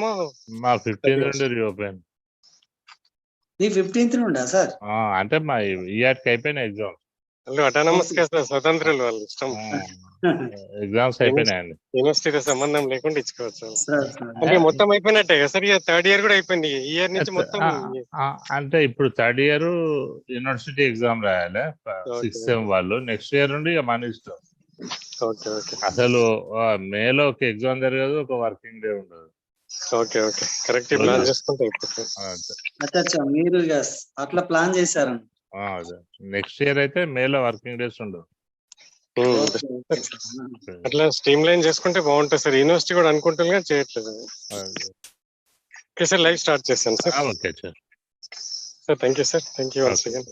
ఏమో మా 15th నుండి రీఓపెన్. మీ 15th నుండా సార్? అంటే మా ఇయర్కి అయిపోయినాయి ఎగ్జామ్స్. వాళ్ళు అటానమస్ కదా, స్వతంత్రులు, వాళ్ళ ఇష్టం. ఎగ్జామ్స్ అయిపోయినాయండి. యూనివర్సిటీతో సంబంధం లేకుండా ఇచ్చుకోవచ్చు. సార్ అంటే మొత్తం అయిపోయినట్టే కదా సార్? థర్డ్ ఇయర్ కూడా అయిపోయింది, ఈ ఇయర్ నుంచి మొత్తం. అంటే ఇప్పుడు థర్డ్ ఇయర్ యూనివర్సిటీ ఎగ్జామ్ రాయాలి 6th సెమ్ వాళ్ళు. నెక్స్ట్ ఇయర్ నుండి ఇక మన ఇష్టం. Okay okay. అసలు మేలో ఒక ఎగ్జామ్ జరగదు, ఒక వర్కింగ్ డే ఉండదు. ఓకే ఓకే, కరెక్ట్ ప్లాన్ చేసుకుంటే అచ్చా, మీరు ఇక అట్లా ప్లాన్ చేశారండి. నెక్స్ట్ ఇయర్ అయితే మేలో వర్కింగ్ డేస్ ఉండవు. అట్లా స్ట్రీమ్ లైన్ చేసుకుంటే బాగుంటుంది సార్. యూనివర్సిటీ కూడా అనుకుంటుంది కానీ చేయట్లేదు. ఓకే సార్, లైవ్ స్టార్ట్ చేశాను sir. Okay sir. Sir thank you sir, thank you once again.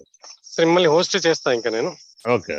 Sir మిమ్మల్ని హోస్ట్ చేస్తా ఇంకా నేను. ఓకే.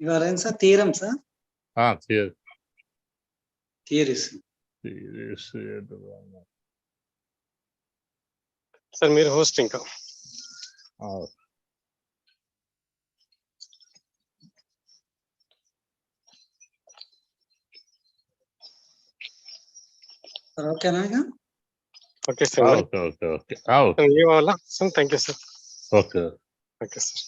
ఇవాళ ఏం sir? Theorem sir? Theories sir మీరు హోస్ట్ ఇంకా. ఓకేనా? Okay sir. Okay. Thank you sir. Okay. Okay sir.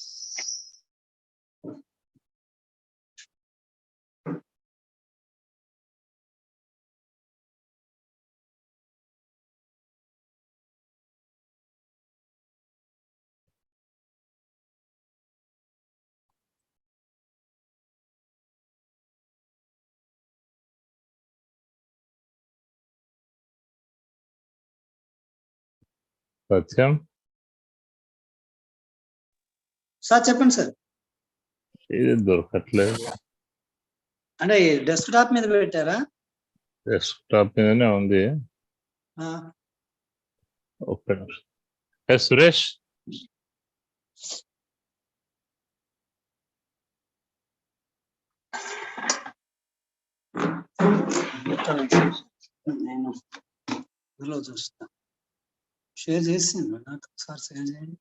Satyam sir చెప్పండి సార్. ఇది దొరకట్లేదు. అంటే డెస్క్ టాప్ మీద పెట్టారా? డెస్క్ టాప్ మీదనే ఉంది. ఒక్క నిమిషం. సురేష్, నేను ఇందులో చూస్తా. షేర్ చేసింది నాకు ఒకసారి షేర్ చేయండి.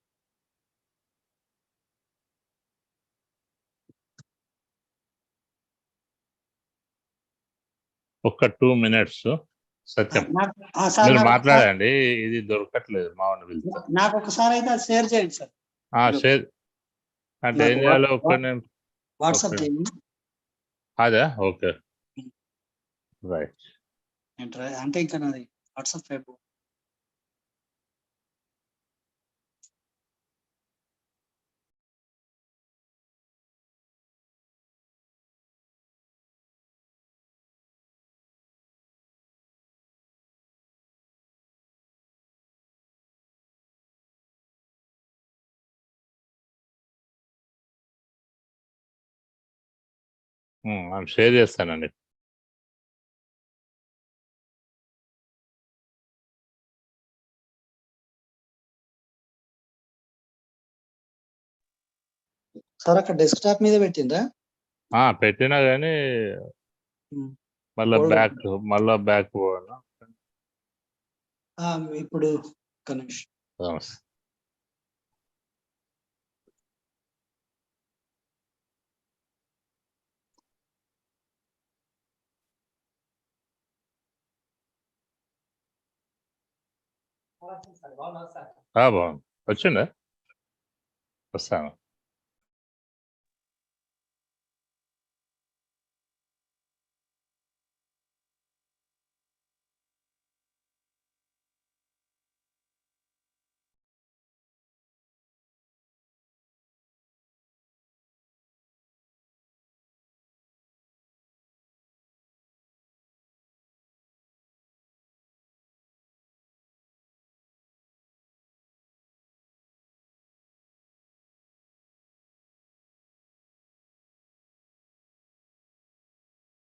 ఒక్క 2 minutes. సత్యం మీరు మాట్లాడండి, ఇది దొరకట్లేదు. మామూలు వెళ్తా. నాకు ఒకసారి అయితే అది షేర్ చేయండి సార్. షేర్ అంటే ఏం చేయాలి? ఒక్క వాట్సాప్ చేయండి. అదే. Okay, right. అంటే ఇంకా నాది వాట్సాప్ రేపు. షేర్ చేస్తానండి. సార్ అక్కడ డెస్క్ టాప్ మీద పెట్టిండ్రా? పెట్టినా కానీ మళ్ళా బ్యాక్ పోవాలా? ఇప్పుడు కనెక్షన్ బాగుంది. వచ్చిందా? వస్తాను.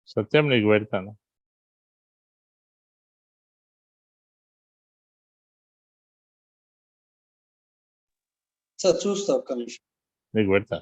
సత్యం నీకు పెడతాను. సార్ చూస్తా ఒక్క నిమిషం. నీకు పెడతా.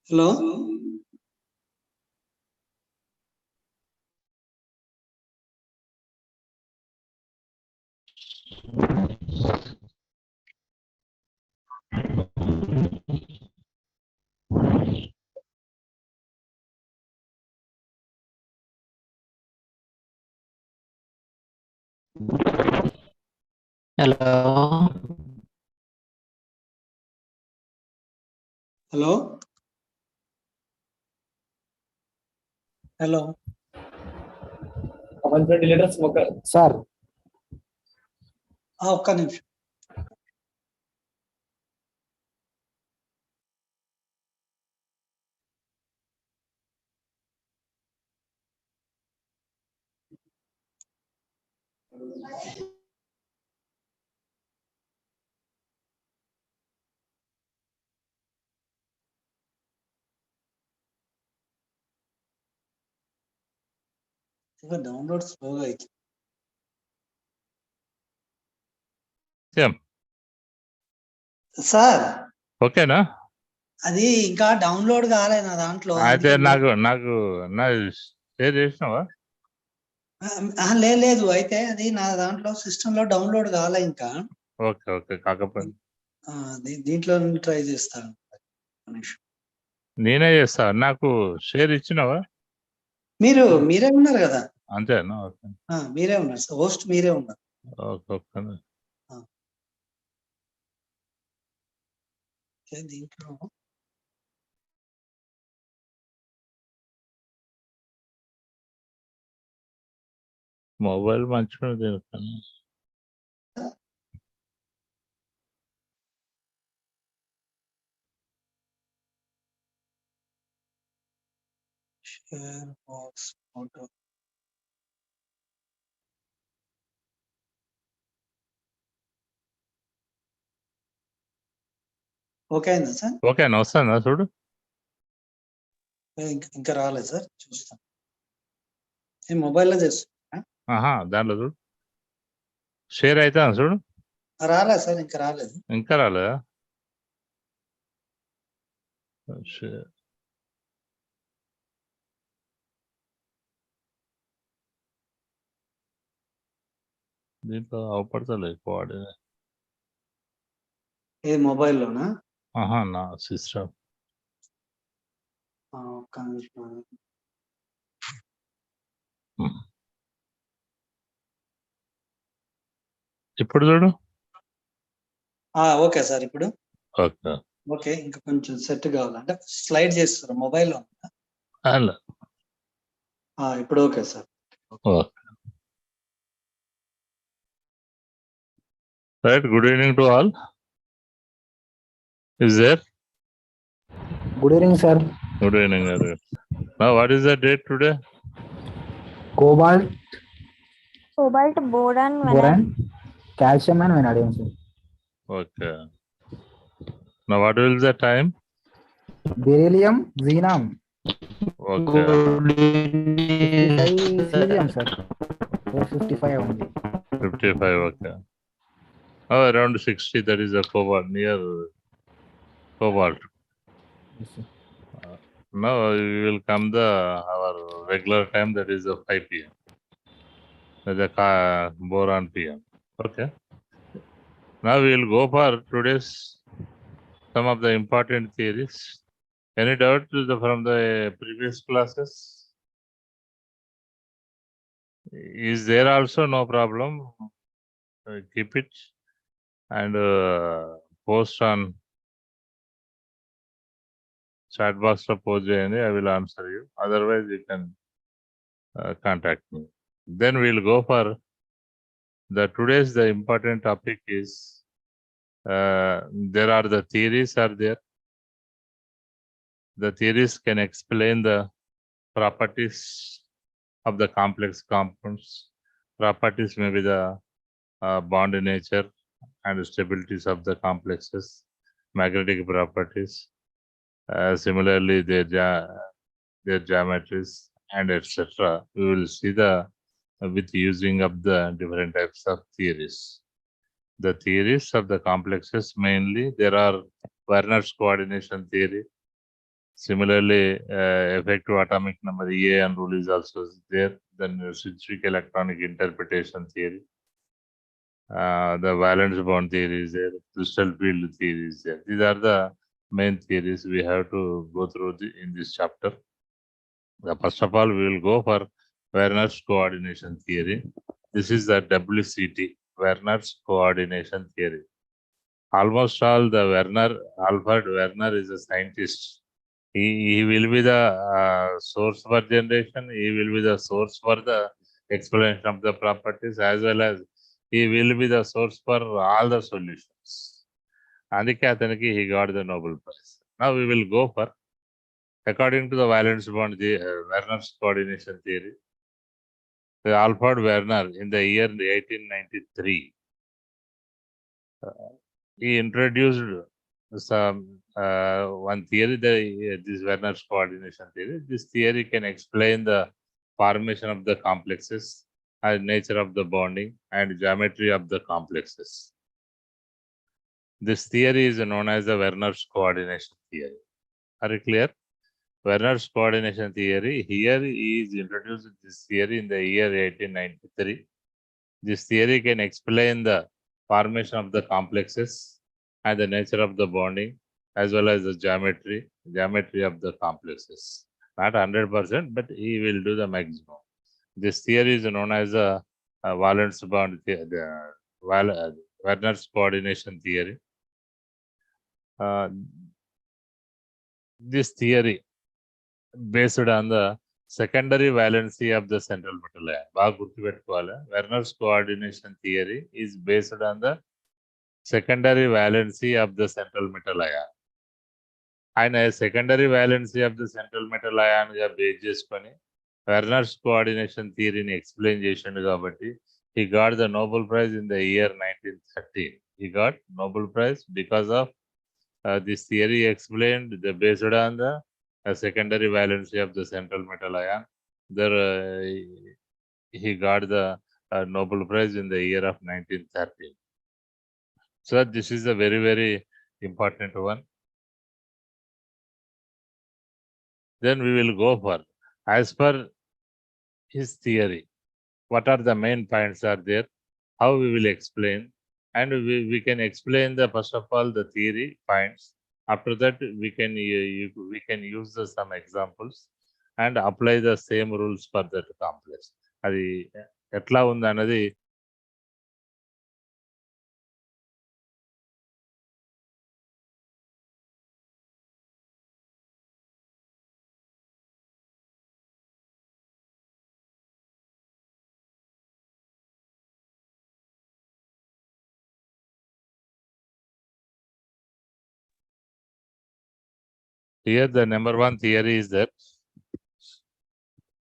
Hello. Hello. Hello. Hello. 120 liters smoker. Sir. ఒక్క నిమిషం. ఇంకా డౌన్లోడ్ స్లోగా అయితే. సార్ ఓకేనా? అది ఇంకా డౌన్లోడ్ కాలే నా దాంట్లో. అయితే నాకు షేర్ చేసినావా? లేదు అయితే అది నా దాంట్లో సిస్టమ్ లో డౌన్లోడ్ కాలే ఇంకా. Okay okay. కాకపోతే దీంట్లో ట్రై చేస్తాను. నేనే చేస్తా. నాకు షేర్ ఇచ్చినావా? మీరే ఉన్నారు కదా. అంతేనా? ఓకే. మీరే ఉన్నారు సార్, హోస్ట్ మీరే ఉన్నారు. ఓకే. దీంట్లో మొబైల్ మంచిగా షేర్ బాక్స్ ఫోటో. ఓకే అయిందా సార్? ఓకేనా? వస్తుందా చూడు. ఇంకా రాలేదు సార్, చూస్తాను. నేను మొబైల్లో చేస్తున్నా. దాంట్లో చూడు. షేర్ అయితే చూడు. రాలేదు సార్, ఇంకా రాలేదు. ఇంకా రాలేదా? షేర్ దీంట్లో అవపడతలేదు కోడ్. ఏ మొబైల్లోనా? నా సిస్టమ్. ఒక్క నిమిషం. ఇప్పుడు చూడు. ఓకే సార్, ఇప్పుడు ఓకే. ఇంకా కొంచెం సెట్ కావాలంటే స్లైడ్ చేస్తారు మొబైల్లో. ఇప్పుడు okay sir. Right. Good evening to all. Is there? Good evening, sir. Good evening. Now, what is the date today? Cobalt, boron, calcium and vanadium, sir. Okay. Now, what will the time? Beryllium, xenon. Okay. 55 cesium, sir. 455 only. 55, okay. Around 60, that is a cobalt, near cobalt. Yes, sir. Now we will come our regular time, that is 5 p.m. The boron p.m. Okay. Now we will go for today's some of the important theories. Any doubt from the previous classes? Is there also no problem? Keep it. and post on chat box lo post cheyandi. I will answer you. Otherwise, you can contact me. Then we'll go for the important topic is there are the theories are there. The theories can explain the properties of the complex compounds. Properties may be the bond nature and stabilities of the complexes, magnetic properties, similarly their geometries and etc. We will see the with using of the different types of theories. The theories of the complexes mainly there are Werner's coordination theory. Similarly, effective atomic number EAN rule is also there. Then specific electronic interpretation theory. The valence bond theory is there. Crystal field theory is there. These are the main theories we have to go through in this chapter. First of all, we will go for Werner's coordination theory. This is the WCT, Werner's coordination theory. Almost all the Alfred Werner is a scientist. He will be the source for generation. He will be the source for the explanation of the properties, as well as he will be the source for all the solutions. అందుకే అతనికి he got the Nobel Prize. Now we will go for, according to the valence bond, Werner's coordination theory. Alfred Werner in the year 1893, he introduced some one theory, this Werner's coordination theory. This theory can explain the formation of the complexes and nature of the bonding and geometry of the complexes. This theory is known as the Werner's coordination theory. Are you clear? Werner's coordination theory, here he is introduced this theory in the year 1893. This theory can explain the formation of the complexes and the nature of the bonding, as well as the geometry of the complexes. Not 100%, but he will do the maximum. This theory is known as the valence bond, Werner's coordination theory. This theory based on the secondary valency of the central metal ion. బాగా గుర్తుపెట్టుకోవాలి. Werner's coordination theory is based on the secondary valency of the central metal ion. ఆయన secondary valency of the central metal ion గా base చేసుకొని Werner's coordination theory ని explain చేసిండు కాబట్టి he got the Nobel Prize in the year 1913. He got Nobel Prize because of this theory explained based on the secondary valency of the central metal ion. There he got the Nobel Prize in the year of 1913. So this is a very, very important one. Then we will go for, as per his theory, what are the main points are there, how we will explain, and we can explain the first of all the theory points. After that, we can use some examples and apply the same rules for that complex. అది ఎట్లా ఉంది అన్నది here the number one theory is that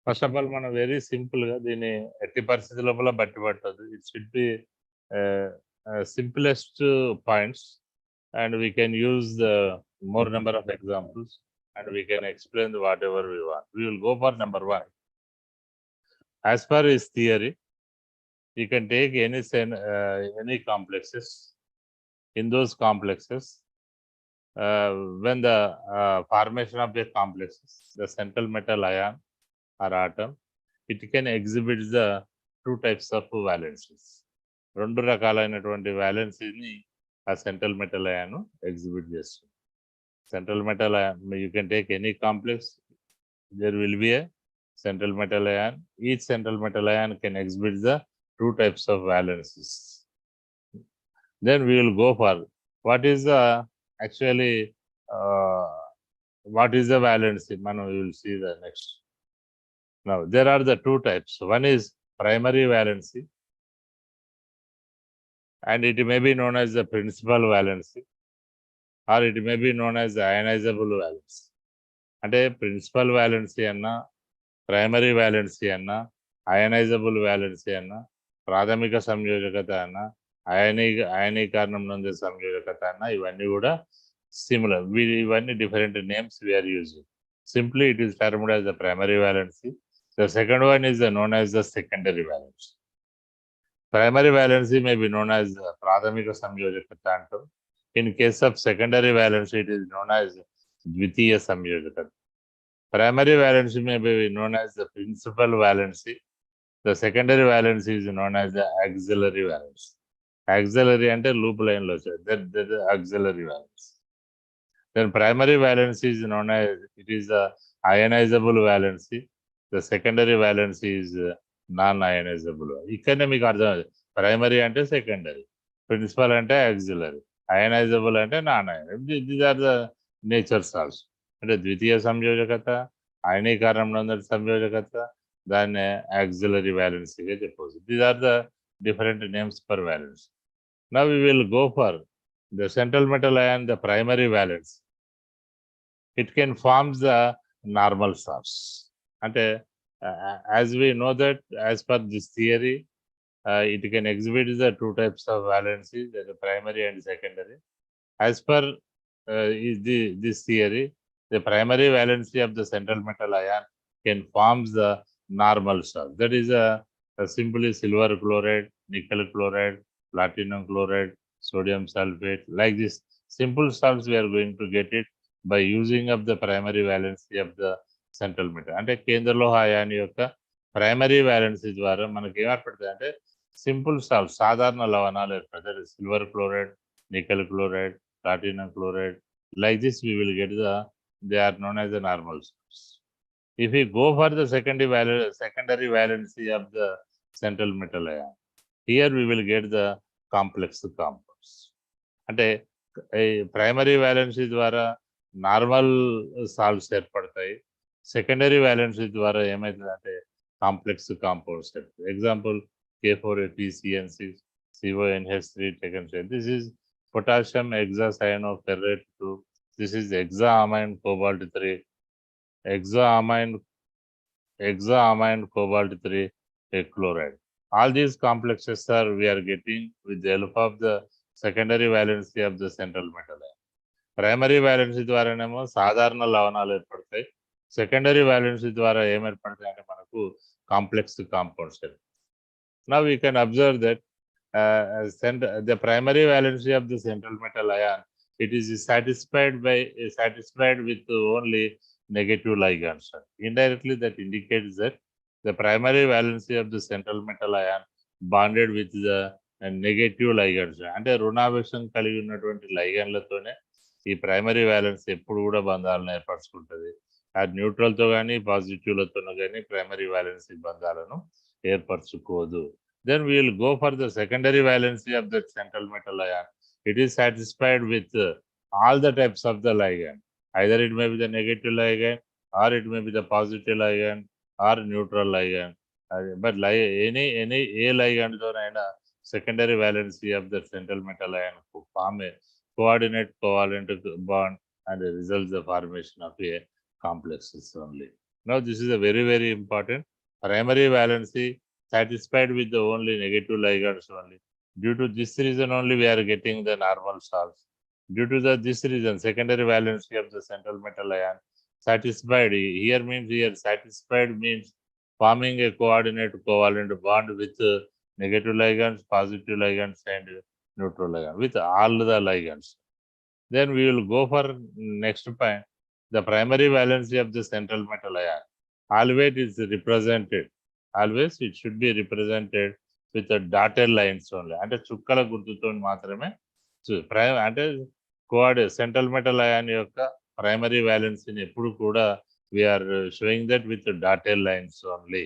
first of all మనం very simple గా దీన్ని ఎట్టి పరిస్థితి లోపల బట్టి పట్టదు. It should B simplest points and we can use the more number of examples and we can explain whatever we want. We will go for number one. As per his theory, you can take any complexes. In those complexes, when the formation of the complexes, the central metal ion or atom, it can exhibit the two types of valencies. రెండు రకాలైనటువంటి valencies ఆ central metal ion exhibit చేస్తుంది. Central metal ion, you can take any complex, there will be a central metal ion. Each central metal ion can exhibit the two types of valencies. Then we will go for what is the actually what is the valency? Man, we will see the next. Now there are the two types. One is primary valency, and it may be known as the principal valency, or it may be known as the ionizable valency. అంటే principal valency అన్నా, primary valency అన్నా, ionisable valency అన్నా, ప్రాథమిక సంయోజకత అన్నా, అయనీకరణం నొందే సంయోజకత అన్నా, ఇవన్నీ కూడా similar. ఇవన్నీ different names we are using. Simply it is termed as the primary valency. The second one is known as the secondary valency. Primary valency may be known as ప్రాథమిక సంయోజకత అంటారు. In case of secondary valency, it is known as ద్వితీయ సంయోజకత. Primary valency may be known as the principal valency. The secondary valency is known as the auxiliary valency. Auxiliary అంటే loop line లో వచ్చేది. That is auxiliary valency. Then primary valency is known as, it is the ionizable valency. The secondary valency is non-ionizable. ఇక్కడనే మీకు అర్థం, primary అంటే secondary, principal అంటే auxiliary, ionizable అంటే non ionizable. These are the natures also. అంటే ద్వితీయ సంయోజకత, అయనీకరణం నందటి సంయోజకత, దాన్ని auxiliary వ్యాలెన్సీగా చెప్పవచ్చు. These are the different names for valency. Now we will go for the central metal ion, the primary valence. It can form the normal source. And as we know that, as per this theory, it can exhibit the two types of valency, the primary and secondary. As per this theory, the primary valency of the central metal ion can form the normal source. That is simply silver chloride, nickel chloride, platinum chloride, sodium sulfate. Like this simple salts we are going to get it by using of the primary valency of the central metal. అంటే కేంద్ర లోహ ion యొక్క primary valency ద్వారా మనకి ఏర్పడుతుంది అంటే simple salt, సాధారణ లవణాలు ఏర్పడతాయి. Silver chloride, nickel chloride, platinum chloride. Like this we will get they are known as the normal salts. If we go for the secondary valency of the central metal ion, here we will get the complex compounds. అంటే primary valency ద్వారా normal salts ఏర్పడతాయి. Secondary valency ద్వారా ఏమవుతుందంటే complex compounds ఏర్పడతాయి. Example K4FeCN6, CONH3 taken. This is potassium hexacyanoferrate 2. This is hexaamine cobalt 3, hexaamine cobalt 3 chloride. All these complexes are we are getting with the help of the secondary valency of the central metal ion. Primary valency ద్వారానేమో సాధారణ లవణాలు ఏర్పడతాయి. Secondary valency ద్వారా ఏం ఏర్పడతాయి అంటే మనకు complex compounds. Now we can observe that the primary valency of the central metal ion, it is satisfied with only negative ligands. Indirectly that indicates that the primary valency of the central metal ion bonded with the negative లైగండ్స్. అంటే రుణావేశం కలిగి ఉన్నటువంటి లైగండ్లతోనే ఈ primary violence ఎప్పుడు కూడా బంధాలను ఏర్పరచుకుంటుంది. అది న్యూట్రల్తో కానీ పాజిటివ్లతోనూ కానీ ప్రైమరీ వ్యాలెన్సీ బంధాలను ఏర్పరచుకోదు. Then we will go for the secondary valency of the central metal ion. It is satisfied with all the types of the ligand. Either it may be the negative ligand, or it may be the positive ligand, or neutral ligand. But any a ligand thonaina secondary valency of the central metal ion form a coordinate covalent bond and results the formation of a complexes only. Now this is a very, very important. Primary valency satisfied with the only negative ligands only. Due to this reason only we are getting the normal salts. Due to this reason, secondary valency of the central metal ion satisfied. Here satisfied means forming a coordinate covalent bond with negative ligands, positive ligands, and neutral ligands, with all the ligands. Then we will go for next point. The primary valency of the central metal ion always is represented. Always it should be represented with the dotted lines only. అంటే చుక్కల గుర్తుతో మాత్రమే అంటే central metal ion యొక్క primary వ్యాలెన్సీని ఎప్పుడు కూడా we are showing that with dotted lines only.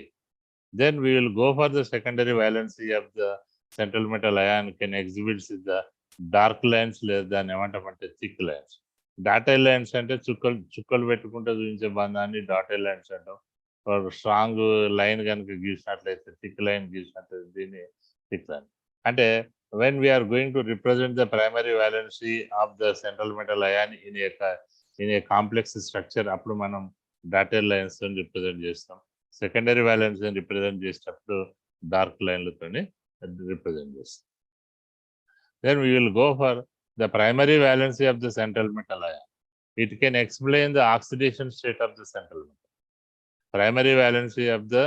Then we will go for the secondary valency of the central metal ion can exhibit the dark lines లేదా దాన్ని ఏమంటామంటే థిక్ లైన్స్. డాటెడ్ లైన్స్ అంటే చుక్కలు పెట్టుకుంటే చూపించే బంధాన్ని డాటెడ్ లైన్స్ అంటాం. Strong line కనుక గీసినట్లయితే థిక్ లైన్ గీసినట్లయితే దీన్ని థిక్ లైన్. అంటే when we are going to represent the primary valency of the central metal ion in a complex structure, అప్పుడు మనం డాటెడ్ లైన్స్ తో రిప్రజెంట్ చేస్తాం. సెకండరీ వాలెన్స్ రిప్రజెంట్ చేసేటప్పుడు dark లైన్లతో represent చేస్తాం. Then we will go for the primary valency of the central metal ion. It can explain the oxidation state of the central metal. Primary valency of the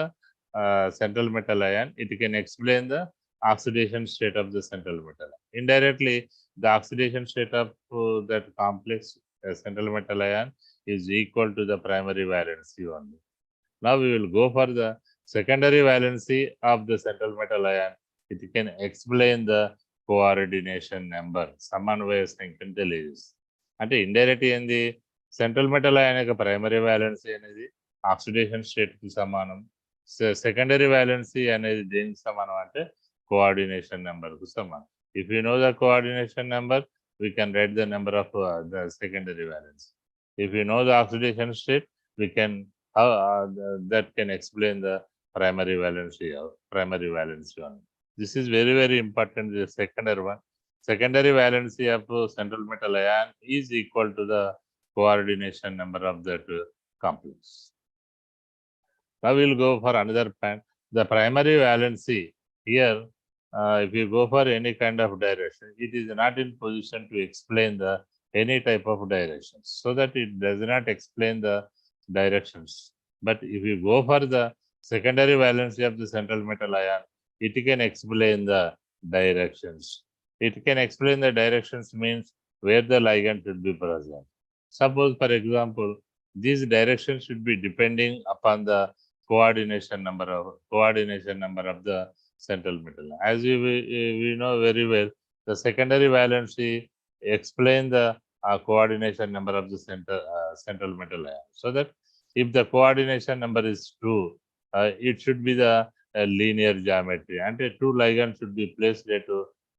central metal ion, it can explain the oxidation state of the central metal. Indirectly, the oxidation state of that complex central metal ion is equal to the primary valency only. Now we will go for the secondary valency of the central metal ion. It can explain the coordination number. సమన్వయ సంఖ్యను తెలియజేస్తుంది. అంటే indirect ఏంది, central metal ion యొక్క primary valency అనేది oxidation state కి సమానం. Secondary valency అనేది దేనికి సమానం అంటే కోఆర్డినేషన్ నెంబర్ కు సమానం. If you know the coordination number, we can write the number of the secondary valence. If you know the oxidation state, we can that can explain the primary valency one. This is very, very important. The secondary one, secondary valency of central metal ion is equal to the coordination number of that complex. Now we'll go for another point. The primary valency here, if you go for any kind of direction, it is not in position to explain the any type of directions, so that it does not explain the directions. But if you go for the secondary valency of the central metal ion, it can explain the directions. It can explain the directions means where the ligand should be present. Suppose, for example, these directions should be depending upon the coordination number of the central metal. As we know very well, the secondary valency explain the coordination number of the central metal ion. So that if the coordination number is true, it should be the linear geometry, and two ligands should be placed at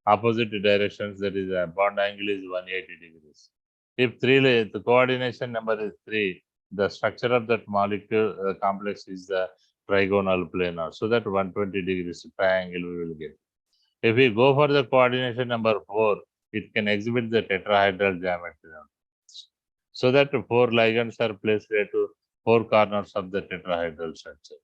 opposite directions. That is, bond angle is 180 degrees. If the coordination number is 3, the structure of that molecule complex is the trigonal planar, so that 120 degrees triangle we will get. If we go for the coordination number 4, it can exhibit the tetrahedral geometry, so that 4 ligands are placed at 4 corners of the tetrahedral structure.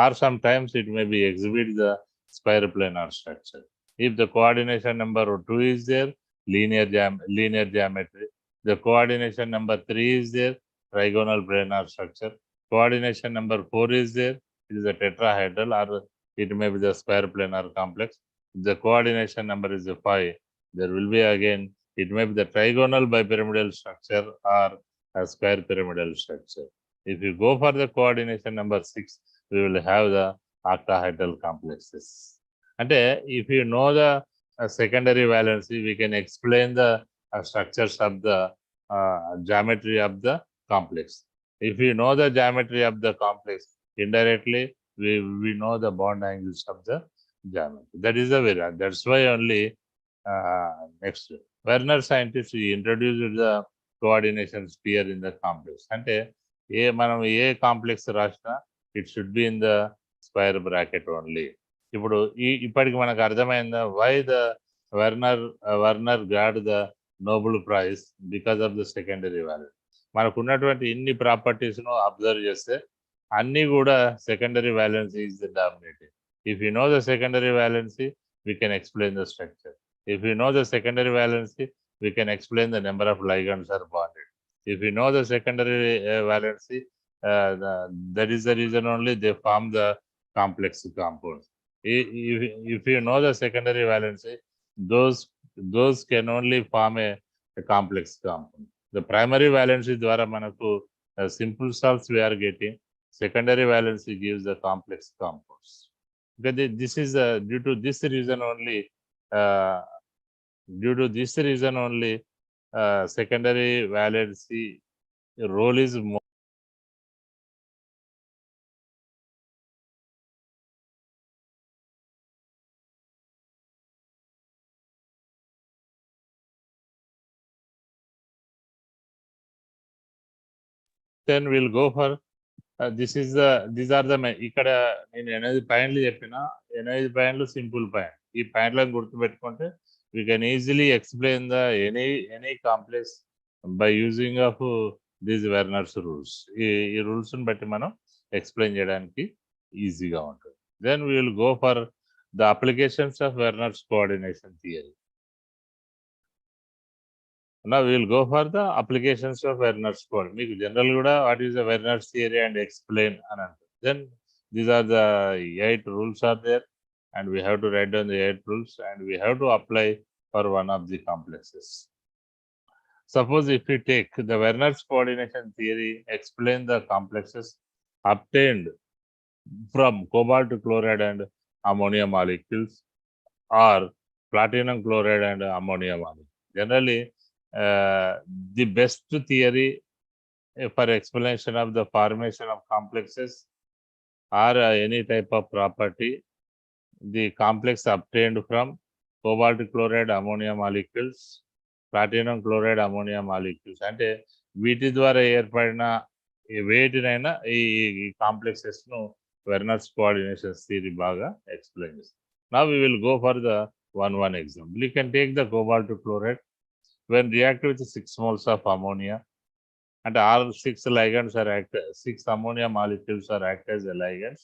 Or sometimes it may be exhibit the square planar structure. If the coordination number 2 is there, linear geometry. The coordination number 3 is there, trigonal planar structure. Coordination number 4 is there, it is a tetrahedral, or it may be the square planar complex. If the coordination number is 5, there will be again, it may be the trigonal bipyramidal structure or a square pyramidal structure. If you go for the coordination number 6, we will have the octahedral complexes. And if you know the secondary valency, we can explain the structures of the geometry of the complex. If you know the geometry of the complex, indirectly we know the bond angles of the geometry. That is the way. That's why only next Werner scientist introduced the coordination sphere in the complex. And మనం ఏ complex రాసినా it should be in the square bracket only. ఇప్పుడు ఇప్పటికి మనకు అర్థమైందా why the Werner got the Nobel prize because of the secondary value. మనకు ఉన్నటువంటి ఇన్ని ప్రాపర్టీస్ ను అబ్జర్వ్ చేస్తే అన్ని కూడా secondary valency is the dominating. If you know the secondary valency, we can explain the structure. If you know the secondary valency, we can explain the number of ligands are bonded. If you know the secondary valency, that is the reason only they form the complex compounds. If you know the secondary valency, those can only form a complex compound. The primary valency dwara manaku simple salts we are getting. Secondary valency gives the complex compounds. Because this is due to this reason only. Secondary valency role is more then we'll go for these are the ఇక్కడ నేను 8 పాయింట్లు చెప్పిన 8 పాయింట్లు simple point. ఈ పాయింట్లను గుర్తుపెట్టుకుంటే we can easily explain the any complex by using of these Werner's rules. ఈ rules ని బట్టి మనం ఎక్స్ప్లెయిన్ చేయడానికి ఈజీగా ఉంటుంది. Then we will go for the applications of Werner's coordination theory. Now we will go for the applications of Werner's coordination. మీకు general కూడా what is the Werner's theory and explain అని అంటారు. Then these are the 8 rules are there, and we have to write down the 8 rules, and we have to apply for one of the complexes. Suppose if we take the Werner's coordination theory, explain the complexes obtained from cobalt chloride and ammonia molecules, or platinum chloride and ammonia molecules. Generally, the best theory for explanation of the formation of complexes or any type of property, the complex obtained from cobalt chloride ammonia molecules, platinum chloride ammonia molecules, అంటే వీటి ద్వారా ఏర్పడిన వేటినైనా ఈ complexes ను Werner's coordination theory బాగా explain చేస్తుంది. Now we will go for the one example. You can take the cobalt chloride. When reacted with 6 moles of ammonia, and all 6 ligands are 6 ammonia molecules are act as ligands,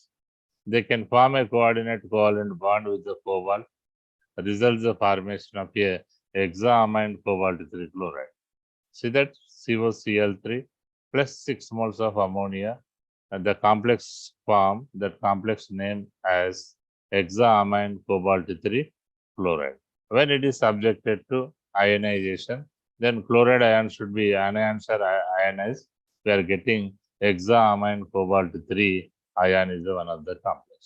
they can form a coordinate covalent bond with the cobalt. Results the formation of a hexaamine cobalt 3 chloride. See that COCl3 plus 6 moles of ammonia, and the complex form that complex name as hexaamine cobalt 3 chloride. When it is subjected to ionization, then chloride ions should be anions are ionized. We are getting hexaamine cobalt 3 ion is one of the complex.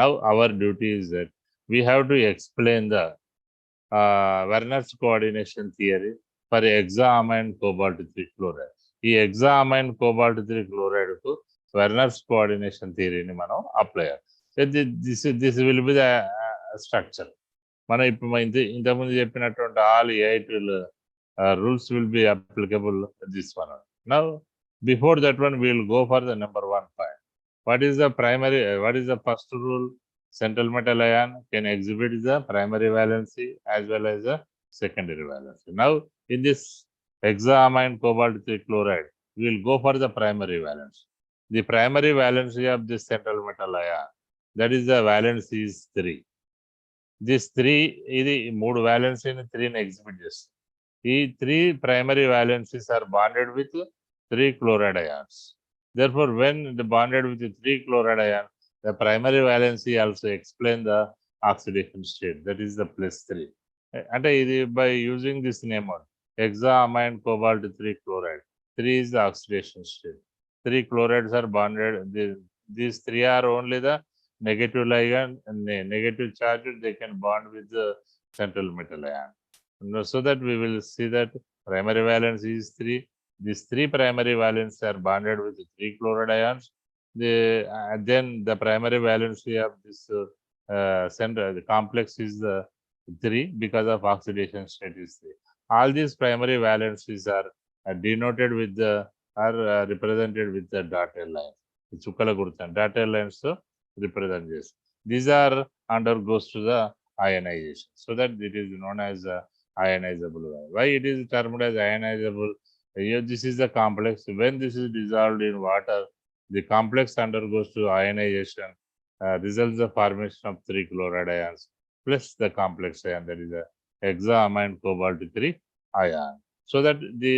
Now our duty is that we have to explain the Werner's coordination theory for hexaamine cobalt 3 chloride. ఈ hexaamine cobalt 3 chloride కు Werner's coordination theory ని మనం apply చేయాలి. This will be the structure. మనం ఇప్పుడు ఇంతకుముందు చెప్పినటువంటి all 8 rules will be applicable this one. Now before that one we will go for the number 1 point. What is the first rule? Central metal ion can exhibit the primary valency as well as the secondary valency. Now in this hexaamine cobalt 3 chloride, we will go for the primary valency. The primary valency of this central metal ion, that is the valency is 3. This 3 ఇది 3 valencyని 3ని exhibit చేస్తుంది. ఈ 3 primary valencies are bonded with 3 chloride ions. Therefore, when the bonded with the 3 chloride ion, the primary valency also explain the oxidation state, that is the +3. అంటే ఇది by using this name on hexaamine cobalt 3 chloride, 3 is the oxidation state. 3 chlorides are bonded. These 3 are only the negative ligand and negative charge. They can bond with the central metal ion. So that we will see that primary valence is 3. These 3 primary valences are bonded with the 3 chloride ions. Then the primary valency of this the complex is the 3 because of oxidation state is 3. All these primary valencies are denoted with the represented with the dotted line. Chukala gurtan dotted lines so represent this. These are undergoes to the ionization, so that it is known as ionizable. Why it is termed as ionizable? Here this is the complex. When this is dissolved in water, the complex undergoes to ionization, results the formation of 3 chloride ions plus the complex ion, that is the hexaamine cobalt 3 ion. So that the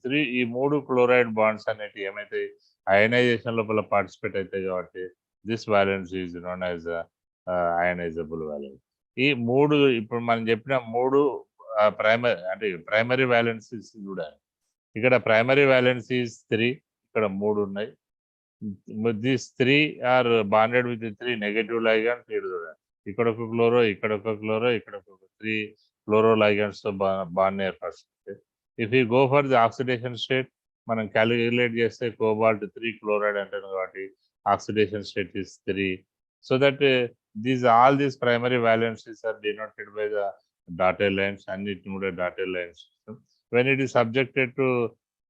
3 ఈ 3 chloride bonds అనేటి ఏమైతే ionization లోపల participate అవుతాయి కాబట్టి this valence is known as ionizable valence. ఈ 3 ఇప్పుడు మనం చెప్పిన 3 ప్రైమరీ valencies చూడాలి. ఇక్కడ ప్రైమరీ valency is 3, ఇక్కడ 3 ఉన్నాయి. These 3 are bonded with the 3 negative ligands. ఇక్కడ ఒక క్లోరో, ఇక్కడ ఒక క్లోరో, ఇక్కడ ఒక 3 chloro ligands తో బాండ్ ఏర్పరుస్తుంది. If you go for the oxidation state, మనం క్యాలిక్యులేట్ చేస్తే కోబాల్ట్ 3 chloride అంటారు కాబట్టి oxidation state is 3. So that all these primary valencies are denoted by the dotted lines, అన్నిటిని కూడా dotted lines. When it is subjected to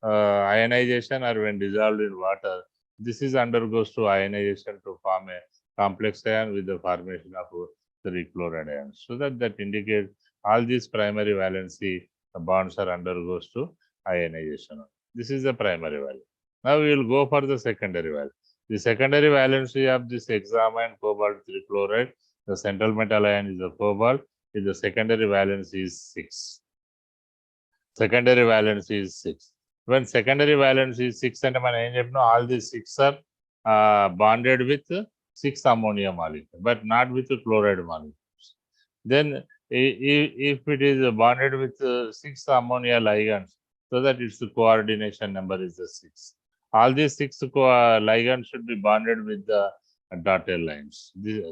ionization or when dissolved in water, this is undergoes to ionization to form a complex ion with the formation of 3 chloride ions. So that indicates all these primary valency bonds are undergoes to ionization. This is the primary value. Now we will go for the secondary value. The secondary valency of this hexaamine cobalt 3 chloride, the central metal ion is the cobalt, is the secondary valency is 6. Secondary valency is 6. When secondary valency is 6 and all these 6 are bonded with 6 ammonia molecule, but not with chloride molecules. Then if it is bonded with 6 ammonia ligands, so that its coordination number is the 6. All these 6 ligands should be bonded with the dotted lines, these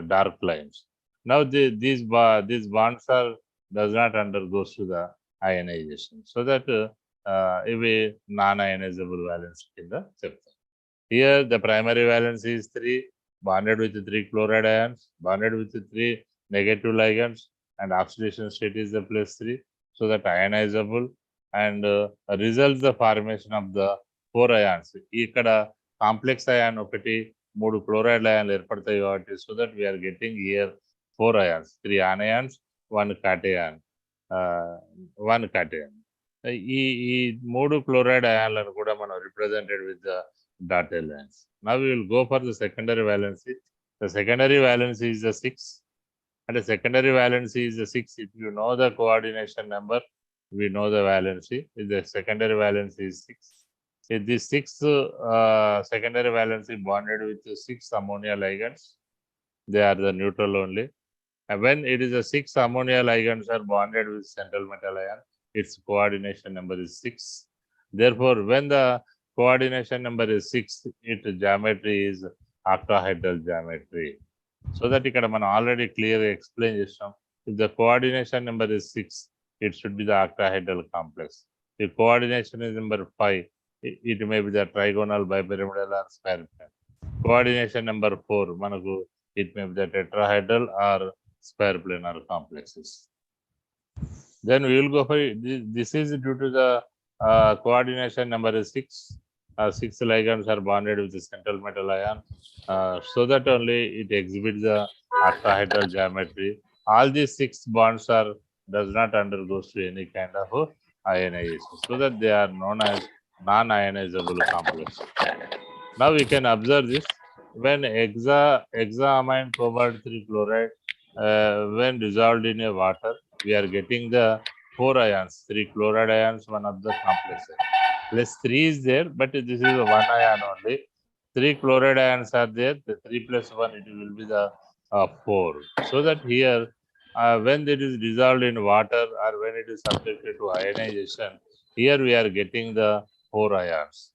dark lines. Now these bonds are does not undergo to the ionization, so that ivi non-ionizable valence kinda cheptam. Here the primary valence is 3, bonded with 3 chloride ions, bonded with 3 negative ligands, and oxidation state is the +3, so that ionizable, and results the formation of the 4 ions. Ikkada complex ion okati 3 chloride ions erpadtayi kabatti, so that we are getting here 4 ions, 3 anions, 1 cation. 1 cation. ఈ 3 chloride ions కూడా మనం represented with the dotted lines. Now we will go for the secondary valency. The secondary valency is the 6, and the secondary valency is the 6. If you know the coordination number, we know the valency. If the secondary valency is 6. If this 6 secondary valency bonded with 6 ammonia ligands, they are the neutral only. And when it is a 6 ammonia ligands are bonded with central metal ion, its coordination number is 6. Therefore, when the coordination number is 6, its geometry is octahedral geometry. So that ikkada మనం already clearly explain chesam. If the coordination number is 6, it should be the octahedral complex. If coordination is number 5, it may be the trigonal, bipyramidal, or spherical. Coordination number 4, manaku it may be the tetrahedral or square planar complexes. Then we will go for this is due to the coordination number is 6. 6 ligands are bonded with the central metal ion, so that only it exhibits the octahedral geometry. All these 6 bonds are does not undergo to any kind of ionization, so that they are known as non-ionizable complexes. Now we can observe this when hexaamine cobalt 3 chloride when dissolved in a water, we are getting the 4 ions, 3 chloride ions, one of the complexes. Plus 3 is there, but this is 1 ion only. 3 chloride ions are there. The 3 plus 1, it will be the 4. So that here, when it is dissolved in water or when it is subjected to ionization, here we are getting the 4 ions.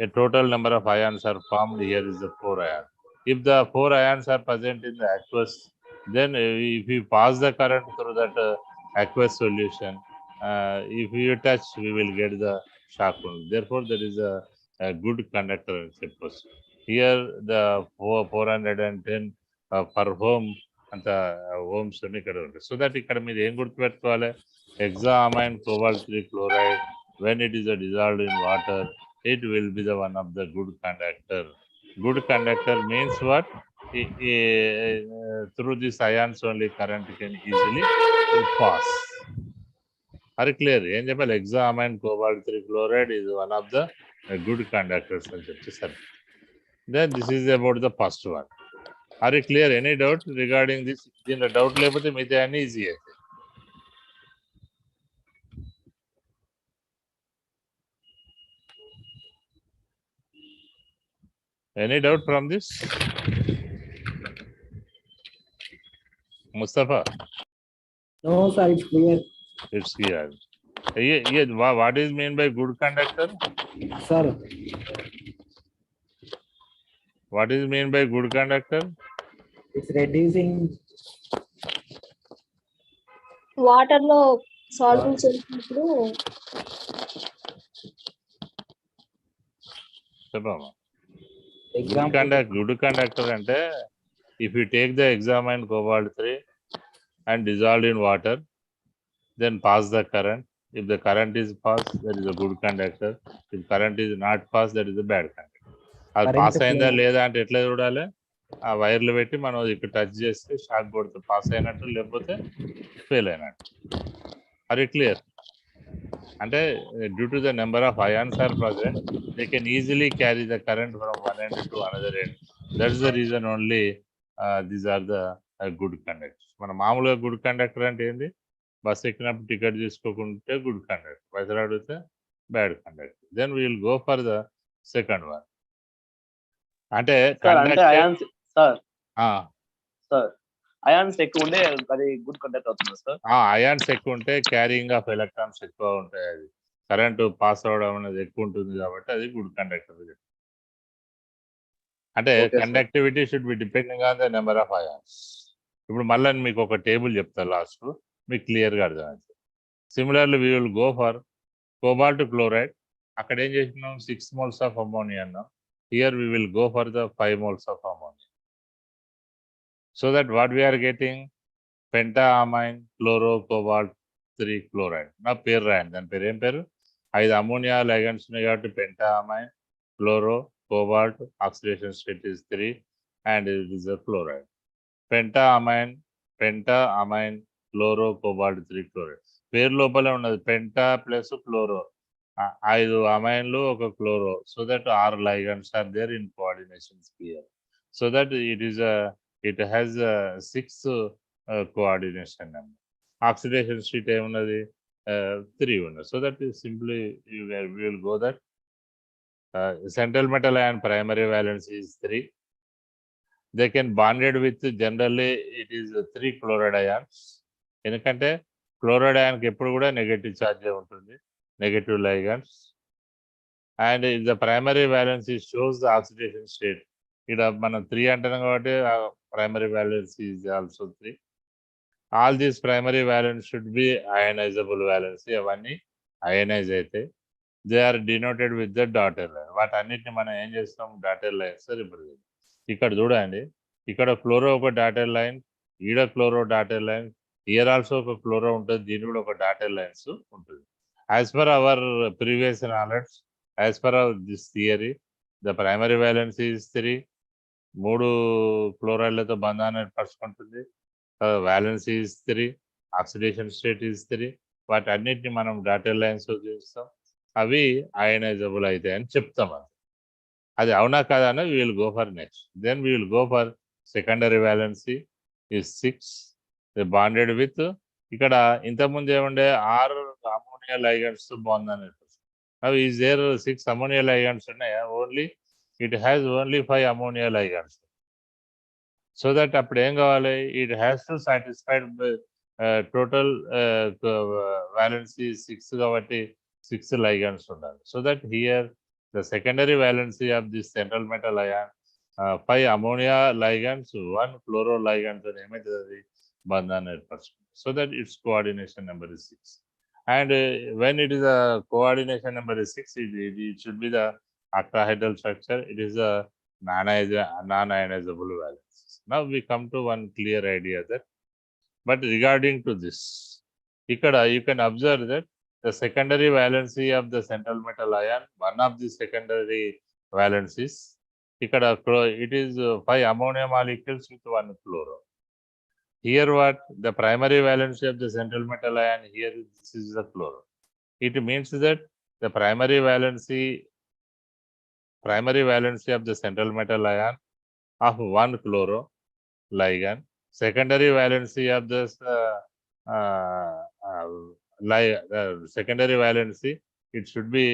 A total number of ions are formed. Here is the 4 ions. If the 4 ions are present in the aqueous, then if you pass the current through that aqueous solution, if you touch, we will get the shock wound. Therefore, there is a good conductor in suppose. Here, the 410 per ohm and the ohms ikkada untayi. So that ikkada meer em gurtupeట్టుకోవాలి, hexaamine cobalt 3 chloride when it is dissolved in water, it will be the one of the good conductor. Good conductor means what? Through these ions only current can easily pass. Are clear? Em cheppali, hexaamine cobalt 3 chloride is one of the good conductors అని చెప్పేసారు. Then this is about the first one. Are you clear? Any doubt regarding this? దీనిలో doubt లేకపోతే మిగతా అన్ని easy అయితే. Any doubt from this? Mustafa? No, sir, it's clear. It's clear. What is meant by good conductor? Sir, What is meant by good conductor? it's reducing water లో salt చేసినప్పుడు చెప్పమ్మా. example. Good conductor అంటే if you take the hexaamine cobalt 3 and dissolved in water, then pass the current, If the current is fast, that is a good conductor. If current is not fast, that is a bad conductor. అది Current pass అయిందా flow. లేదా అంటే ఎట్లా చూడాలి? ఆ వైర్లు పెట్టి మనం ఇక్కడ టచ్ చేస్తే షాక్ కొడితే పాస్ అయినట్టు, లేకపోతే ఫెయిల్ అయినట్టు. Are it clear? అంటే due to the number of ions are present, they can easily carry the current from one end to another end. That's the reason only these are the good conductors. మన మామూలుగా good conductor అంటే ఏంది? Bus ఎక్కినప్పుడు ticket తీసుకోకుంటే good conductor, పైసలు అడిగితే bad conductor. Then we will go for the second one. అంటే ions ions ఎక్కువ ఉంటే అది గుడ్ కండక్టర్ అవుతుంది సార్. అయాన్స్ ఎక్కువ ఉంటే క్యారింగ్ ఆఫ్ ఎలక్ట్రాన్స్ ఎక్కువ ఉంటాయి, అది కరెంటు పాస్ అవడం అనేది ఎక్కువ ఉంటుంది కాబట్టి అది గుడ్ కండక్టర్. అంటే conductivity should be depending on the number of ions. ఇప్పుడు మళ్ళీ మీకు ఒక టేబుల్ చెప్తా లాస్ట్, మీకు క్లియర్గా అర్థమైంది. Similarly we will go for cobalt chloride. అక్కడ ఏం చేసినాం? 6 moles ఆఫ్ అమోనియా అన్నాం. Here we will go for the 5 moles of ammonia. So that what we are getting pentaammine chloro cobalt 3 chloride. నా పేరు రాయండి, దాని పేరు ఏం పేరు? 5 అమోనియా లైగండ్స్ ఉన్నాయి కాబట్టి pentaammine, chloro, cobalt, oxidation state is 3 and it is a chloride. Pentaammine chloro cobalt 3 chloride. పేరు లోపలే ఉన్నది పెంటా ప్లస్ క్లోరో, 5 అమైన్లు ఒక chloro. So that 6 ligands are there in coordination sphere. So that it has 6 coordination number. Oxidation state ఏమున్నది? 3 ఉన్నది. So that is simply we will go that central metal ion primary valence is 3. They can bonded with, generally it is 3 chloride ions. ఎందుకంటే chloride అయాన్కి ఎప్పుడు కూడా negative charge ఉంటుంది, negative ligands. And the primary valence shows the oxidation state. ఇక్కడ మనం 3 అంటున్నాం కాబట్టి primary valence is also 3. All these primary valence should be ionizable valence. అవన్నీ అయనైజ్ అయితే they are denoted with the dotted line. వాటన్నిటిని మనం ఏం చేస్తాం? Dotted lines represent. ఇక్కడ చూడండి, ఇక్కడ ఫ్లోరో ఒక డాటెడ్ లైన్, ఈడ chloro dotted line, here also ఒక క్లోరో ఉంటుంది, దీని కూడా ఒక డాటెడ్ లైన్స్ ఉంటుంది. As per our previous knowledge, as per our this theory, the primary valence is 3. 3 క్లోరైడ్లతో బంధాన్ని ఏర్పరచుకుంటుంది. Valence is 3, oxidation state is 3. వాటన్నిటిని మనం డాటెడ్ లైన్స్ చూపిస్తాం, అవి అయనైజబుల్ అవుతాయి అని చెప్తాం. అది అవునా కాదా అని we will go for next. Then we will go for secondary valency is 6. Bonded with, ఇక్కడ ఇంతకుముందు ఏముండే 6 అమోనియా లైగండ్స్ బాండ్ అని. అవి ఈజ్ దేర్ 6 అమోనియా లైగండ్స్ ఉన్నాయా? Only it has only 5 ammonia ligands. So that అప్పుడు ఏం కావాలి? It has to satisfied total valency 6 కాబట్టి 6 ligands ఉండాలి. So that here the secondary valency of this central metal ion 5 ammonia ligands, 1 chloro ligands ఏమైతుంది? అది బంధాన్ని ఏర్పరచుకుంటుంది. So that it's coordination number is 6. And when it is a coordination number is 6, it should be the octahedral structure. It is a non-ionizable valence. Now we come to one clear idea that, but regarding to this, ikkada you can observe that the secondary valency of the central metal ion, one of the secondary valencies, ikkada it is 5 ammonia molecules with 1 chloro. Here what? The primary valency of the central metal ion, here this is the chloro. It means that the primary valency of the central metal ion of 1 chloro ligand, secondary valency of this secondary valency, it should be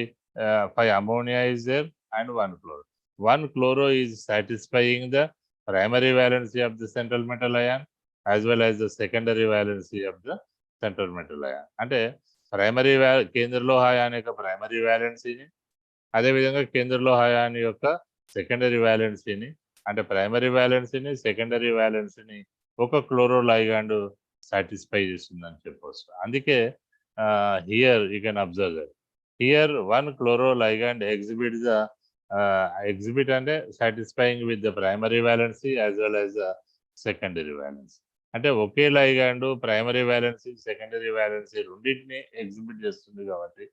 5 ammonia is there and 1 chloro. 1 chloro is satisfying the primary valency of the central metal ion as well as the secondary valency of the central metal ion. అంటే primary కేంద్రలోహ ion యొక్క primary వ్యాలెన్సీని, అదేవిధంగా కేంద్రలోహ ion యొక్క secondary వ్యాలెన్సీని, అంటే primary వ్యాలెన్సీని secondary వ్యాలెన్సీని ఒక chloro ligand satisfy చేస్తుందని చెప్పవచ్చు. అందుకే here you can observe that here 1 chloro ligand exhibit the exhibit అంటే satisfying with the primary valency as well as the secondary valency. అంటే ఒకే ligand primary valency secondary valency రెండింటిని exhibit చేస్తుంది కాబట్టి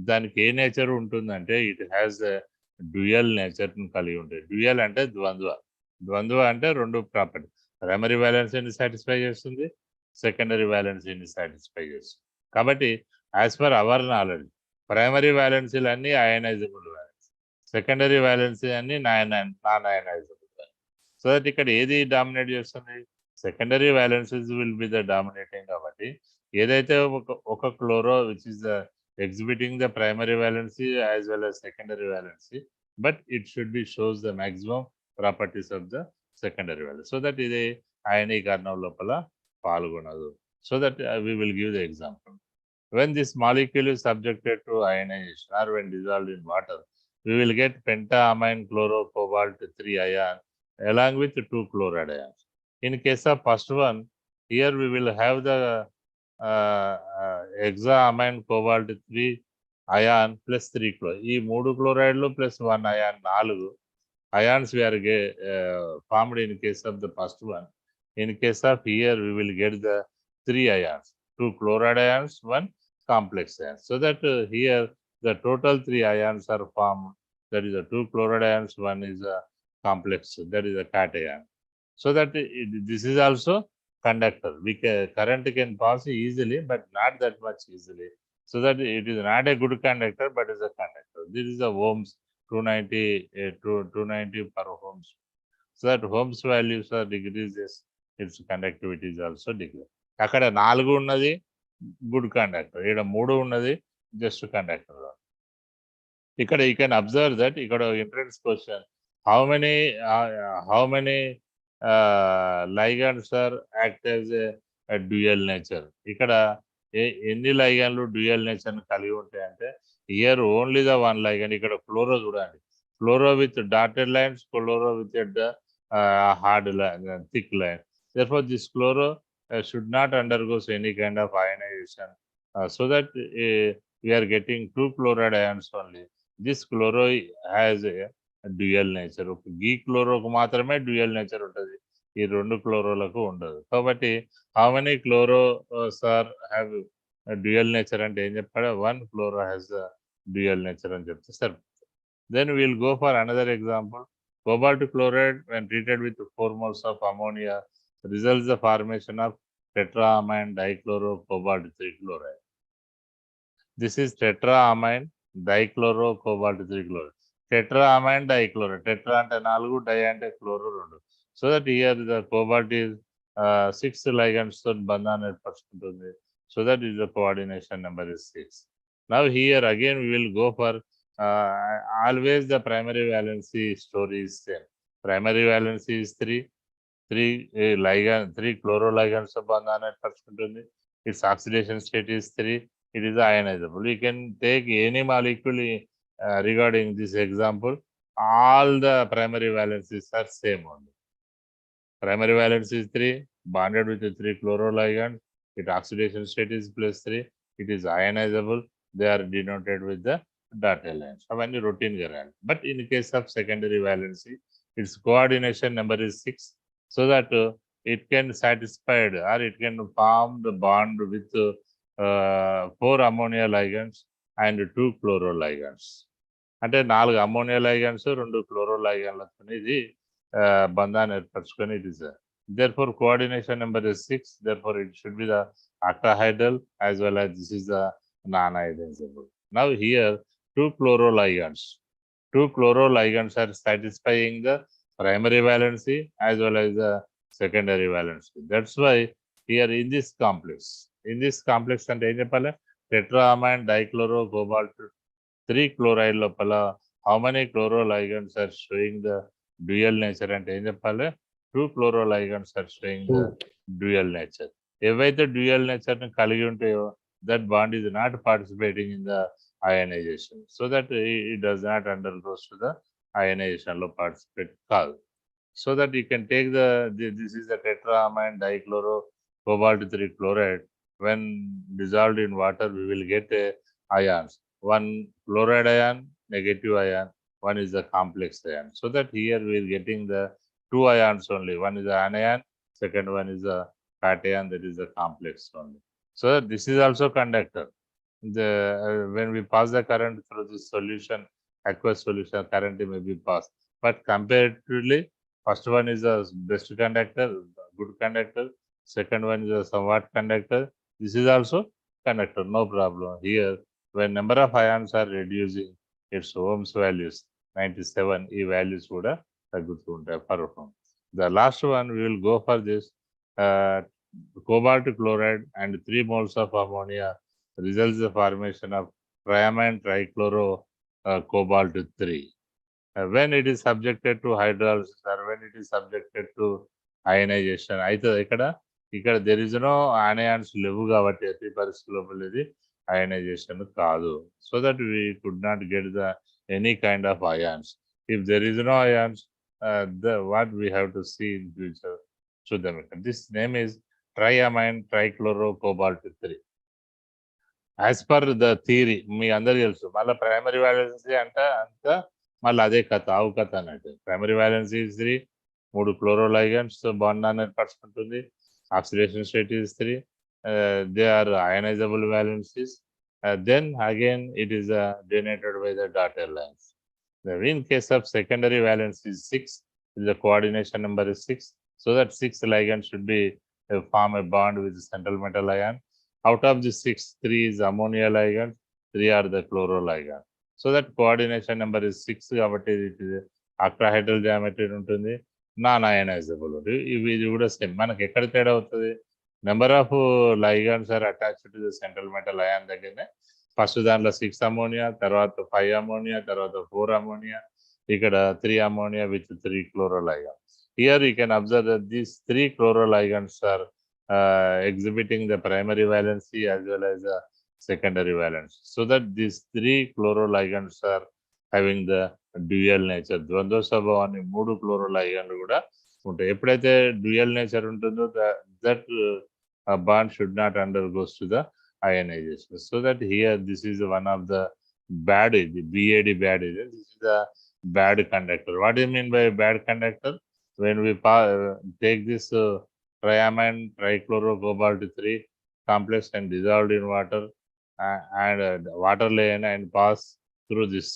దానికి ఏ నేచర్ ఉంటుందంటే ఇట్ హ్యాస్ డ్యూయల్ నేచర్ని కలిగి ఉంటుంది. డ్యూయల్ అంటే ద్వంద్వ అంటే రెండు ప్రాపర్టీ, ప్రైమరీ వ్యాలెన్సీని సాటిస్ఫై చేస్తుంది, సెకండరీ వ్యాలెన్సీని సాటిస్ఫై చేస్తుంది. కాబట్టి as per our knowledge primary వ్యాలెన్సీలు అన్నీ అయనైజబుల్ వ్యాలెన్సీ, సెకండరీ వ్యాలెన్సీ అన్ని నాన్ అయనైజబుల్. సో దట్ ఇక్కడ ఏది డామినేట్ చేస్తుంది, secondary valencies will be the dominating. కాబట్టి ఏదైతే ఒక chloro which is the exhibiting the primary valency as well as secondary valency, but it should be shows the maximum properties of the secondary valency. So that ఇది అయనీకరణం లోపల పాల్గొనదు. So that we will give the example. When this molecule is subjected to ionization or when dissolved in water, we will get pentaamine chlorocobalt 3 ion along with 2 chloride ions. In case of first one, here we will have the hexaamine cobalt 3 ion plus 3 chloride. ఈ 3 chloride plus 1 ion 4 ions we are formed in case of the first one. In case of here we will get the 3 ions, 2 chloride ions, 1 complex ion. So that here the total 3 ions are formed. That is the 2 chloride ions, 1 is a complex, that is a cation. So that this is also conductor. Current can pass easily, but not that much easily. So that it is not a good conductor, but is a conductor. This is a ohms 290 per ohms. So that ohms values are decreases, its conductivity is also decreased. అక్కడ 4 ఉన్నది good conductor, ఇక్కడ 3 ఉన్నది just conductor. ఇక్కడ you can observe that ఇక్కడ entrance question, how many ligands are act as a dual nature. ఇక్కడ ఎన్ని లైగాండ్లు dual nature కలిగి ఉంటాయంటే హియర్ ఓన్లీ ద 1 లైగాండ్. ఇక్కడ ఫ్లోరో చూడండి, fluoro with dotted lines, fluoro with hard thick line. therefore this chloro should not undergo any kind of ionization, so that we are getting 2 chloride ions only. This chloro has a dual nature. గీ క్లోరోకు మాత్రమే dual nature ఉంటుంది, ఈ 2 క్లోరోలకు ఉండదు. కాబట్టి how many chloros are have dual nature అంటే ఏం చెప్పాడు, 1 chloro has the dual nature అని చెప్తే సరే. Then will go for another example. Cobalt chloride when treated with 4 moles of ammonia results the formation of tetraamine dichlorocobalt 3 chloride. This is tetraamine dichlorocobalt 3 chloride. Tetraamine dichloride. Tetra ante 4, di ante chloro 2. So that here the cobalt is 6 ligands తో బంధాన్ని ఏర్పరచుకుంటుంది. So that is the coordination number is 6. Now here again we will go for always the primary valency story is same. Primary valency is 3 chloro ligands తో బంధాన్ని ఏర్పరచుకుంటుంది. Its oxidation state is 3. It is ionizable. You can take any molecule regarding this example. All the primary valencies are same only. Primary valence is 3, bonded with the 3 chloro ligands. Its oxidation state is +3. It is ionizable. They are denoted with the dotted lines. Avani routine garand. But in case of secondary valency, its coordination number is 6, so that it can satisfy or it can form the bond with 4 ammonia ligands and 2 chloro ligands. అంటే 4 ammonia ligands 2 chloro లైగాండ్లతో ఇది బంధాన్ని ఏర్పరచుకొని it is therefore coordination number is 6. Therefore it should be the octahedral as well as this is the non-ionizable. Now here 2 chloro ligands are satisfying the primary valency as well as the secondary valency. That's why here in this complex అంటే ఏం చెప్పాలి, tetraamine dichlorocobalt 3 chloride లోపల how many chloro ligands are showing the dual nature అంటే ఏం చెప్పాలి, 2 chloro ligands are showing the dual nature. ఏవైతే dual nature ని కలిగి ఉంటాయో that bond is not participating in the ionization, so that it does not undergoes to the ionization లో participate కాదు. So that you can take this is the tetraamine dichlorocobalt 3 chloride. When dissolved in water we will get ions, 1 chloride ion, negative ion, 1 is the complex ion. So that here we are getting the 2 ions only. One is the anion, second one is the cation, that is the complex only. So this is also conductor. When we pass the current through this solution, aqueous solution, current may be passed. But comparatively, first one is a best conductor, good conductor. Second one is a somewhat conductor. This is also conductor, no problem. Here, when number of ions are reducing, its Ohm's values, 97, ఈ values కూడా తగ్గుతూ ఉంటాయి per. The last one, we will go for this cobalt chloride and 3 moles of ammonia results the formation of triamine trichloro cobalt 3. When it is subjected to hydrolysis or when it is subjected to ionization, అయితే ఇక్కడ there is no anions లేవు కాబట్టి ఎట్టి పరిస్థితుల్లో ఇది ionization కాదు. So that we could not get any kind of ions. If there is no ions, what we have to see in future. చూద్దాం ఇక్కడ. This name is triamine trichloro cobalt 3. As per the theory మీ అందరు తెలుసు. మళ్ళీ primary valency అంతా మళ్ళీ అదే కథ, ఆవు కథ అన్నట్టు. Primary valency is 3, 3 chloro ligands bond అనేది పరుచుకుంటుంది. Oxidation state is 3, they are ionizable valencies. Then again it is donated by the dotted lines. In case of secondary valence is 6, the coordination number is 6. So that 6 ligands should be form a bond with the central metal ion. Out of the 6, 3 is ammonia ligand, 3 are the chloro ligand. So that coordination number is 6. కాబట్టి it is octahedral geometry ఉంటుంది, non ionisable. ఇది కూడా same. మనకి ఎక్కడ తేడా అవుతుంది? Number of ligands are attached to the central metal ion దగ్గరనే. First దాంట్లో 6 అమోనియా, తర్వాత 5 అమోనియా, తర్వాత 4 అమోనియా, ఇక్కడ 3 ammonia with 3 chloro ligands. Here you can observe that these 3 chloro ligands are exhibiting the primary valency as well as the secondary valency. So that these 3 chloro ligands are having the dual nature. ద్వంద్వ స్వభావాన్ని 3 chloro ligands కూడా ఉంటాయి. ఎప్పుడైతే dual nature ఉంటుందో that bond should not undergoes to the ionization. So that here this is one of the bad, the BAD bad agent. This is the bad conductor. What do you mean by bad conductor? When we take this triamine trichloro cobalt 3 complex and dissolved in water and water lane and pass through this,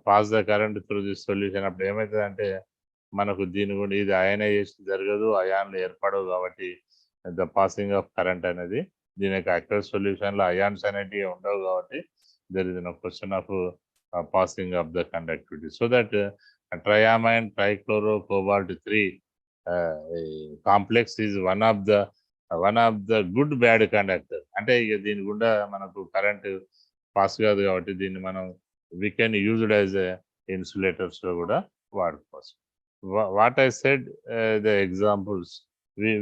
pass the current through this solution. అప్పుడు ఏమవుతుందంటే మనకు దీని కూడా ఇది ionisation జరగదు, అయాన్లు ఏర్పడవు. కాబట్టి the passing of current అనేది దీని యొక్క అక్వస్ సొల్యూషన్లో అయాన్స్ అనేటివి ఉండవు. కాబట్టి there is no question of passing of the conductivity. So that triamine trichloro cobalt 3 complex is one of the good bad conductor. అంటే ఇక దీని గుండా మనకు కరెంట్ పాస్ కాదు కాబట్టి దీన్ని మనం we can use it as a insulators లో కూడా వాడుకోవచ్చు. What I said, the examples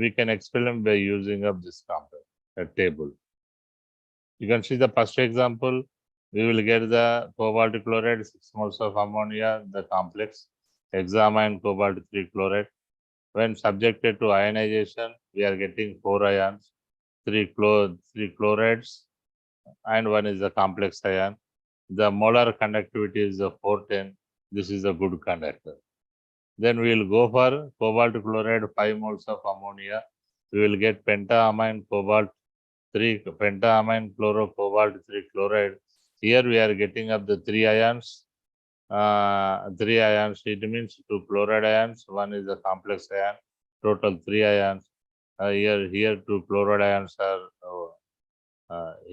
we can experiment by using of this compound table. You can see the first example. We will get the cobalt chloride, 6 moles of ammonia, the complex, hexamine cobalt 3 chloride. When subjected to ionization, we are getting 4 ions, 3 chlorides, and 1 is the complex ion. The molar conductivity is 410. This is a good conductor. Then we will go for cobalt chloride, 5 moles of ammonia. We will get pentaamine cobalt 3, pentaamine chloro cobalt 3 chloride. Here we are getting up the 3 ions. 3 ions, it means 2 chloride ions, 1 is the complex ion, total 3 ions. Here 2 chloride ions are,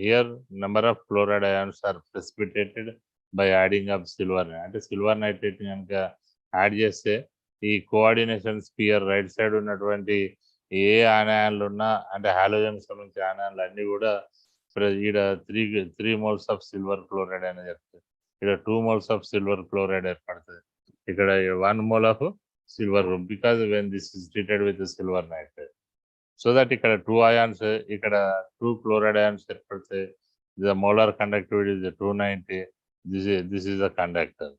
here number of chloride ions are precipitated by adding up silver. అంటే silver nitrate కనుక add చేస్తే ఈ coordination spear right side ఉన్నటువంటి ఏ ఆనయాన్లు ఉన్నా, అంటే halogen సంబంధించిన ఆనయాన్లు అన్నీ కూడా ఈడ 3 moles ఆఫ్ సిల్వర్ క్లోరైడ్ అనేది చెప్తుంది. ఇక్కడ 2 moles ఆఫ్ సిల్వర్ క్లోరైడ్ ఏర్పడుతుంది. ఇక్కడ 1 mole of silver, because when this is treated with silver nitrate. So that ఇక్కడ 2 ions, ఇక్కడ 2 chloride ions ఏర్పడితే the molar conductivity is 290. This is a conductor.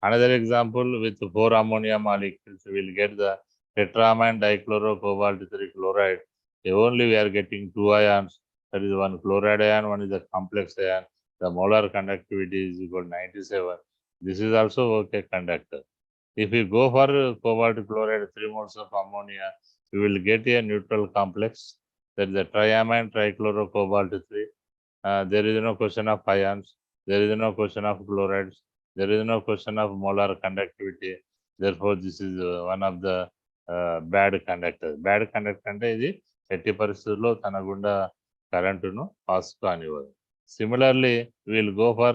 Another example, with 4 ammonia molecules, we will get the tetramine dichloro cobalt 3 chloride. Only we are getting 2 ions. That is 1 chloride ion, 1 is a complex ion. The molar conductivity is equal to 97. This is also okay conductor. If you go for cobalt chloride 3 moles of ammonia, you will get a neutral complex. That is the triamine trichlorocobalt 3. There is no question of ions. There is no question of chlorides. There is no question of molar conductivity. Therefore, this is one of the bad conductors. Bad conductor అంటే ఇది ఎట్టి పరిస్థితుల్లో తన గుండా కరెంటును pass కానివ్వదు. Similarly, we will go for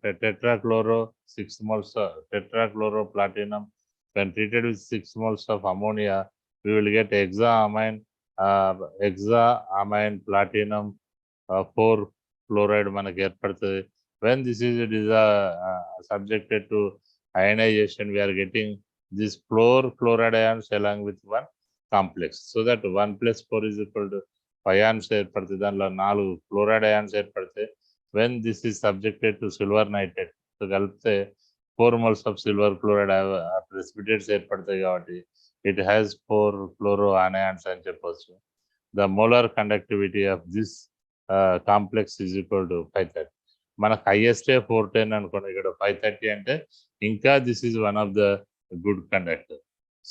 tetrachloro 6 moles tetrachloroplatinum. When treated with 6 moles of ammonia, we will get hexaamine platinum 4 chloride మనకు ఏర్పడుతుంది. When this is subjected to ionization, we are getting this 4 chloride ions along with one complex. So that 1 plus 4 is equal to 5 ions ఏర్పడుతుంది. దానిలో 4 chloride ions ఏర్పడతాయి. When this is subjected to silver nitrate, so కలిపితే 4 moles of silver chloride precipitates ఏర్పడతాయి కాబట్టి it has 4 chloroanions అని చెప్పొచ్చు. The molar conductivity of this complex is equal to 530. మనకు highest 410 అనుకోండి, ఇక్కడ 530 అంటే ఇంకా this is one of the good conductor.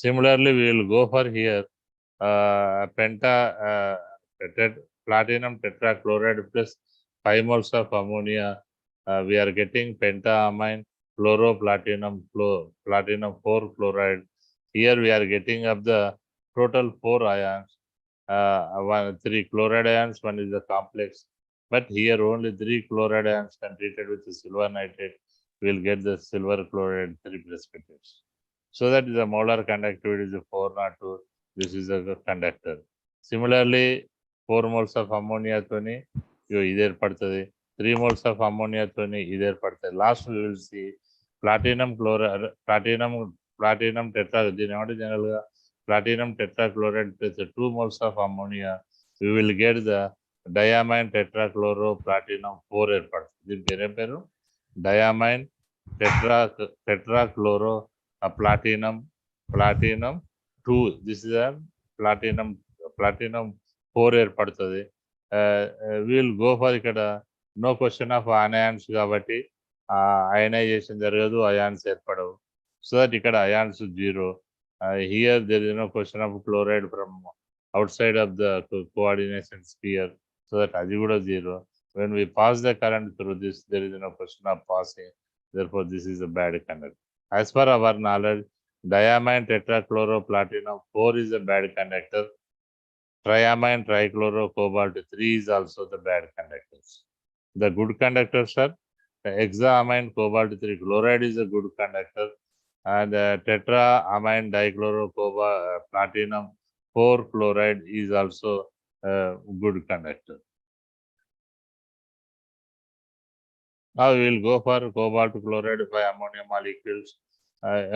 Similarly, we will go for here platinum tetrachloride plus 5 moles of ammonia. We are getting pentaamine chloroplatinum platinum 4 chloride. Here we are getting up the total 4 ions. 3 chloride ions, one is the complex, but here only 3 chloride ions can treated with the silver nitrate. We will get the silver chloride 3 precipitates. So that is the molar conductivity is 402. This is a conductor. Similarly, 4 moles of ammonia toni ఇది ఏర్పడుతుంది. 3 moles of ammonia toni ఇది ఏర్పడుతుంది. Last we will see platinum tetra, దీని ఏమంటే general గా platinum tetrachloride plus 2 moles of ammonia, we will get the diamine tetrachloroplatinum 4 ఏర్పడుతుంది. దీని పేరు diamine tetrachloroplatinum 2. This is a platinum 4 ఏర్పడుతుంది. We will go for ఇక్కడ no question of anions కాబట్టి ionization జరగదు, ions ఏర్పడవు. So that ఇక్కడ ions 0. Here there is no question of chloride from outside of the coordination sphere, so that అది కూడా 0. When we pass the current through this, there is no question of passing. Therefore, this is a bad conductor. As per our knowledge, diamine tetrachloroplatinum 4 is a bad conductor. Triamine trichlorocobalt 3 is also the bad conductors. The good conductors are hexaamine cobalt 3 chloride is a good conductor, and tetraamine dichloroplatinum 4 chloride is also a good conductor. Now we will go for cobalt chloride 5 ammonia molecules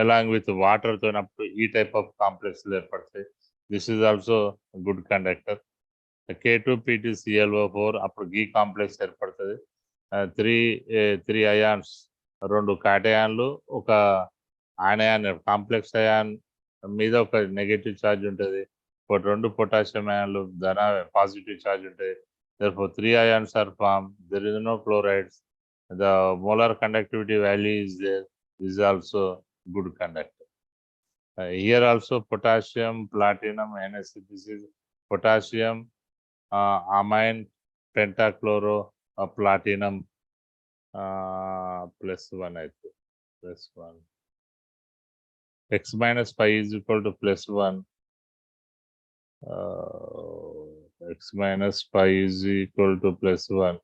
along with water to up to E type of complex ఏర్పడతాయి. This is also a good conductor. K2PtClO4 అప్పుడు G complex ఏర్పడుతుంది. 3 ions, 2 కాటయాన్లు, ఒక ఆనయాన్ complex ion మీద ఒక negative charge ఉంటుంది. 2 potassium అయాన్లు positive charge ఉంటాయి. Therefore 3 ions are formed. There is no chlorides. The molar conductivity value is there. This is also good conductor. Here also potassium platinum NaC. This is potassium amine pentachloro platinum plus 1, I think. Plus 1. X minus pi is equal to plus 1. X minus pi is equal to plus 1.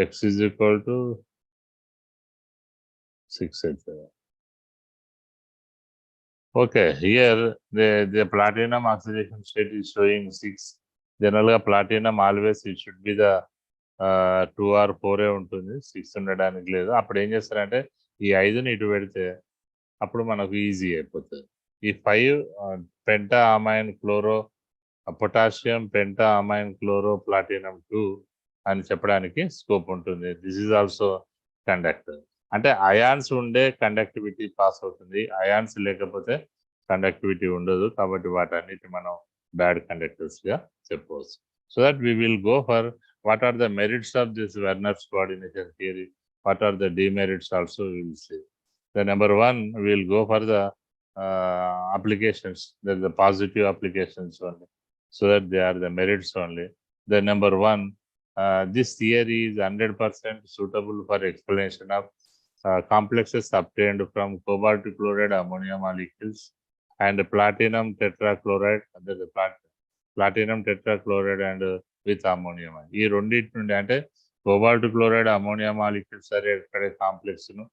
X is equal to 6. Okay, here the platinum oxidation state is showing 6. Generally, platinum always it should be the 2 or 4 ఉంటుంది, 6 ఉండడానికి లేదు. అప్పుడు ఏం చేస్తారంటే ఈ 5ని ఇటు పెడితే అప్పుడు మనకు ఈజీ అయిపోతుంది. ఈ 5 Penta amine chloro potassium Penta amine chloro platinum 2 అని చెప్పడానికి స్కోప్ ఉంటుంది. This is also conductor. అంటే అయాన్స్ ఉండే కండక్టివిటీ పాస్ అవుతుంది, అయాన్స్ లేకపోతే కండక్టివిటీ ఉండదు. కాబట్టి వాటన్నిటి మనం బ్యాడ్ కండక్టర్స్ గా చెప్పవచ్చు. So that we will go for what are the merits of this Werner's coordination theory, what are the demerits also we will see. The number one, we'll go for the applications, the positive applications only, so that they are the merits only. The number one, this theory is 100% suitable for explanation of complexes obtained from cobalt chloride ammonia molecules and platinum tetrachloride, the platinum tetrachloride and with ammonium. ఈ రెండింటి నుండి అంటే cobalt chloride ammonia molecules ద్వారా ఏర్పడే complex ను,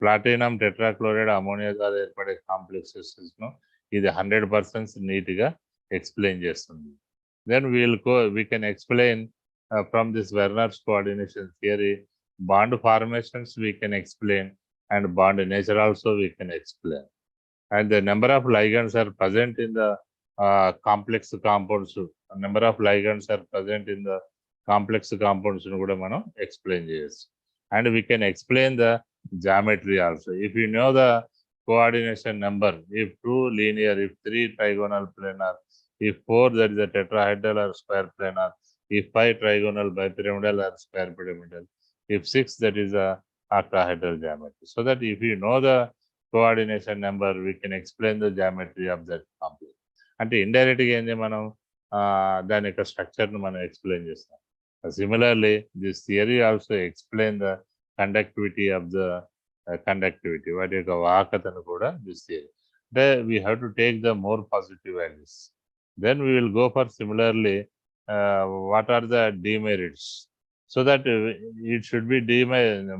platinum tetrachloride ammonia ద్వారా ఏర్పడే complexes ను ఇది 100% నీట్ గా ఎక్స్ప్లెయిన్ చేస్తుంది. Then we can explain from this Werner's coordination theory, bond formations we can explain, and bond nature also we can explain. And the number of ligands are present in the complex compounds. Number of ligands are present in the complex compounds nu kuda manam explain cheyochu. And we can explain the geometry also. If you know the coordination number, if 2 linear, if 3 trigonal planar, if 4 that is a tetrahedral or square planar, if 5 trigonal bipyramidal or square pyramidal, if 6 that is a octahedral geometry. So that if you know the coordination number, we can explain the geometry of that complex. అంటే indirect గా ఏంది మనం దాని యొక్క structure ను మనం explain చేస్తాం. Similarly this theory also explain the conductivity of the conductivity, వాటి యొక్క వాహకతను కూడా దిస్ థియరీ. అంటే we have to take the more positive values. Then we will go for similarly what are the demerits, so that it should be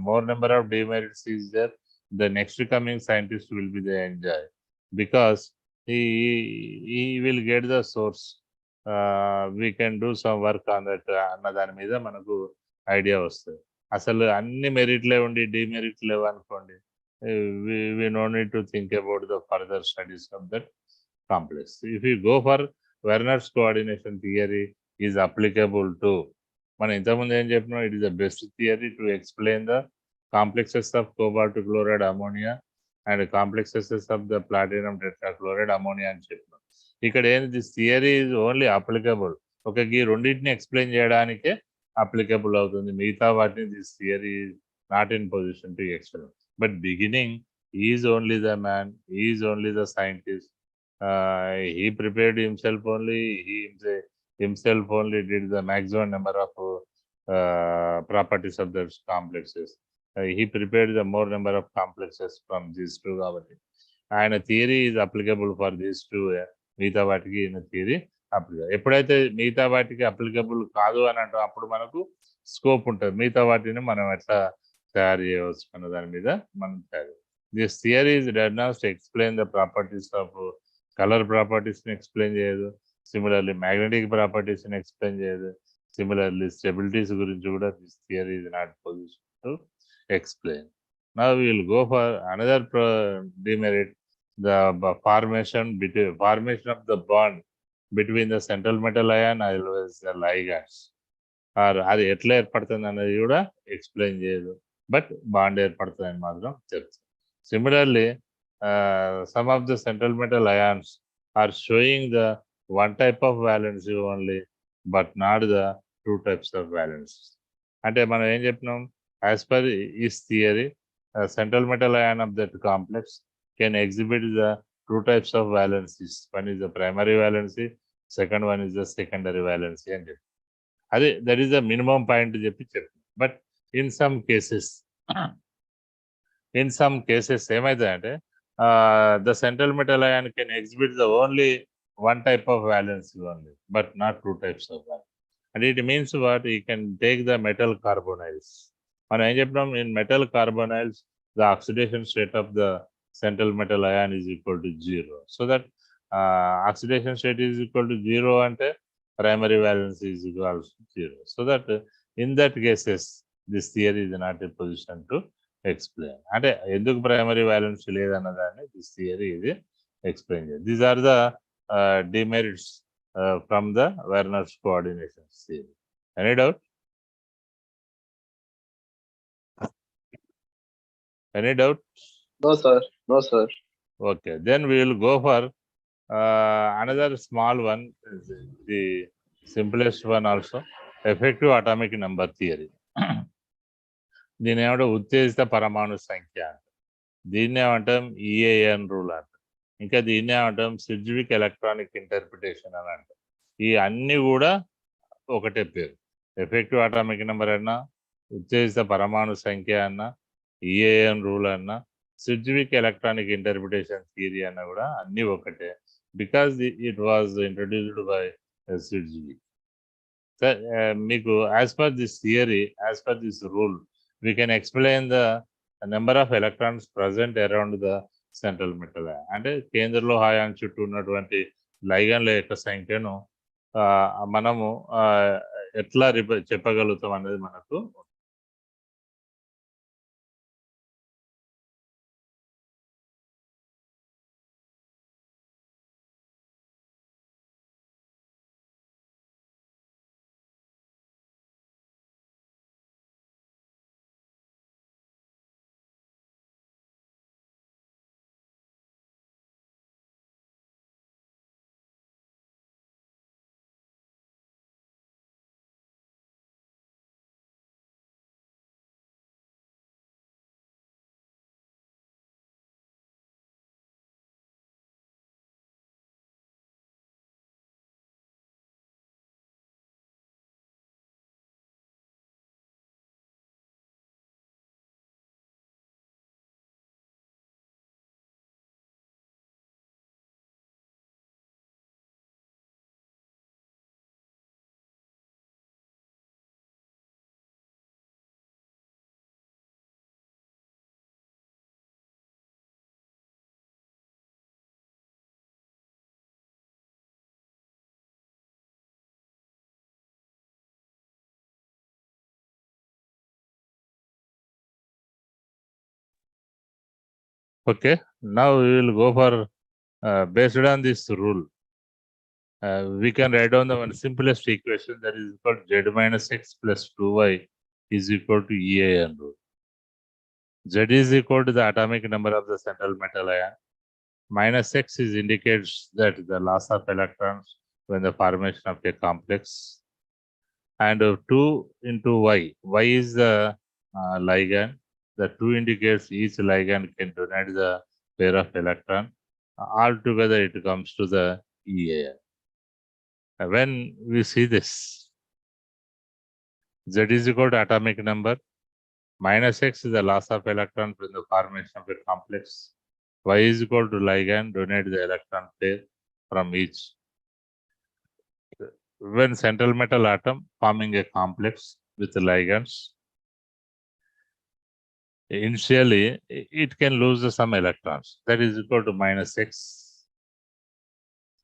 more number of demerits is there, the next coming scientist will be the enjoy, because he will get the source. We can do some work on that అన్న దాని మీద మనకు idea వస్తుంది. అసలు అన్ని మెరిట్లే ఉండి demerit లేవు అనుకోండి, we no need to think about the further studies of that complex. If you go for Werner's coordination theory is applicable to, మనం ఇంతకుముందు ఏం చెప్పినాం, it is the best theory to explain the complexes of cobalt chloride ammonia and complexes of the platinum tetrachloride ammonia అని చెప్పినాం. ఇక్కడ ఏంది, this theory is only applicable, ఒక ఈ రెండింటిని ఎక్స్ప్లెయిన్ చేయడానికే అప్లికబుల్ అవుతుంది. మిగతా వాటిని this theory is not in position to explain. But beginning is only the man, is only the scientist. He prepared himself only, himself only did the maximum number of properties of those complexes. He prepared the more number of complexes from these two. And a theory is applicable for these two. మిగతా వాటికి theory applicable. ఎప్పుడైతే మిగతా వాటికి applicable కాదు అని అంటే అప్పుడు మనకు స్కోప్ ఉంటుంది, మిగతా వాటిని మనం ఎట్లా తయారు చేయవచ్చు అన్న దాని మీద మనం తయారు. This theory does not explain the properties of colour ప్రాపర్టీస్ని ఎక్స్ప్లెయిన్ చేయదు, సిమిలర్లీ మ్యాగ్నెటిక్ ప్రాపర్టీస్ని ఎక్స్ప్లెయిన్ చేయదు, సిమిలర్లీ స్టెబిలిటీస్ గురించి కూడా this theory is not position to explain. Now we will go for another demerit, the formation of the bond between the central metal ion as well as the ligands, or అది ఎట్లా ఏర్పడుతుంది అనేది కూడా explain చేయదు, but bond ఏర్పడుతుంది అని మాత్రం చెప్తుంది. Similarly some of the central metal ions are showing the one type of valency only, but not the two types of valency. అంటే మనం ఏం చెప్పినాం, as per this theory, central metal ion of that complex can exhibit the two types of valencies. One is the primary valency, second one is the secondary valency అని చెప్పి, అదే that is the minimum point చెప్పి but in some cases ఏమైతుందంటే the central metal ion can exhibit the only one type of valency only, but not two types of valency. And it means what? You can take the metal carbonyls. మనం ఏం చెప్పినాం, in metal carbonyls the oxidation state of the central metal ion is equal to 0. So that oxidation state is equal to 0 ante primary valency is equal to 0. So that in that cases this theory is not in position to explain. అంటే ఎందుకు primary valency లేదన్న దాన్ని this theory ఇది explain చేయాలి. These are the demerits from the Werner's coordination theory. Any doubt? Any doubt? No, sir. No, sir. Okay, then we will go for another small one, the simplest one also, effective atomic number theory. దీని ఏమంటే ఉత్తేజిత పరమాణు సంఖ్య. దీన్నే ఏమంటాం EAN rule అంటాం. ఇంకా దీన్నే ఏమంటాం సిడ్జ్విక్ ఎలక్ట్రానిక్ ఇంటర్ప్రిటేషన్ అని అంటాం. ఈ అన్ని కూడా ఒకటే పేరు. ఎఫెక్టివ్ అటామిక్ నెంబర్ అన్నా, ఉత్తేజిత పరమాణు సంఖ్య అన్నా, ఈఏఎన్ రూల్ అన్నా, సిడ్జ్విక్ ఎలక్ట్రానిక్ ఇంటర్ప్రిటేషన్ థియరీ అన్నా కూడా అన్నీ ఒకటే, because it was introduced by Sidgwick. మీకు as per this theory, as per this rule, we can explain the number of electrons present around the central metal. అంటే కేంద్ర లోహాయం చుట్టూ ఉన్నటువంటి లైగన్ల యొక్క సంఖ్యను మనము ఎట్లా చెప్పగలుగుతాం అనేది మనకు okay. Now we will go for based on this rule. We can write down the one simplest equation, that is equal to z minus x plus 2y is equal to EAN rule. Z is equal to the atomic number of the central metal ion. Minus x is indicates that the loss of electrons when the formation of a complex. And 2 into y. Y is the ligand. The 2 indicates each ligand can donate the pair of electron. Altogether it comes to the EAN. When we see this, Z is equal to atomic number, minus x is the loss of electron from the formation of a complex, y is equal to ligand, donate the electron pair from each. When central metal atom forming a complex with ligands, initially it can lose some electrons, that is equal to minus x.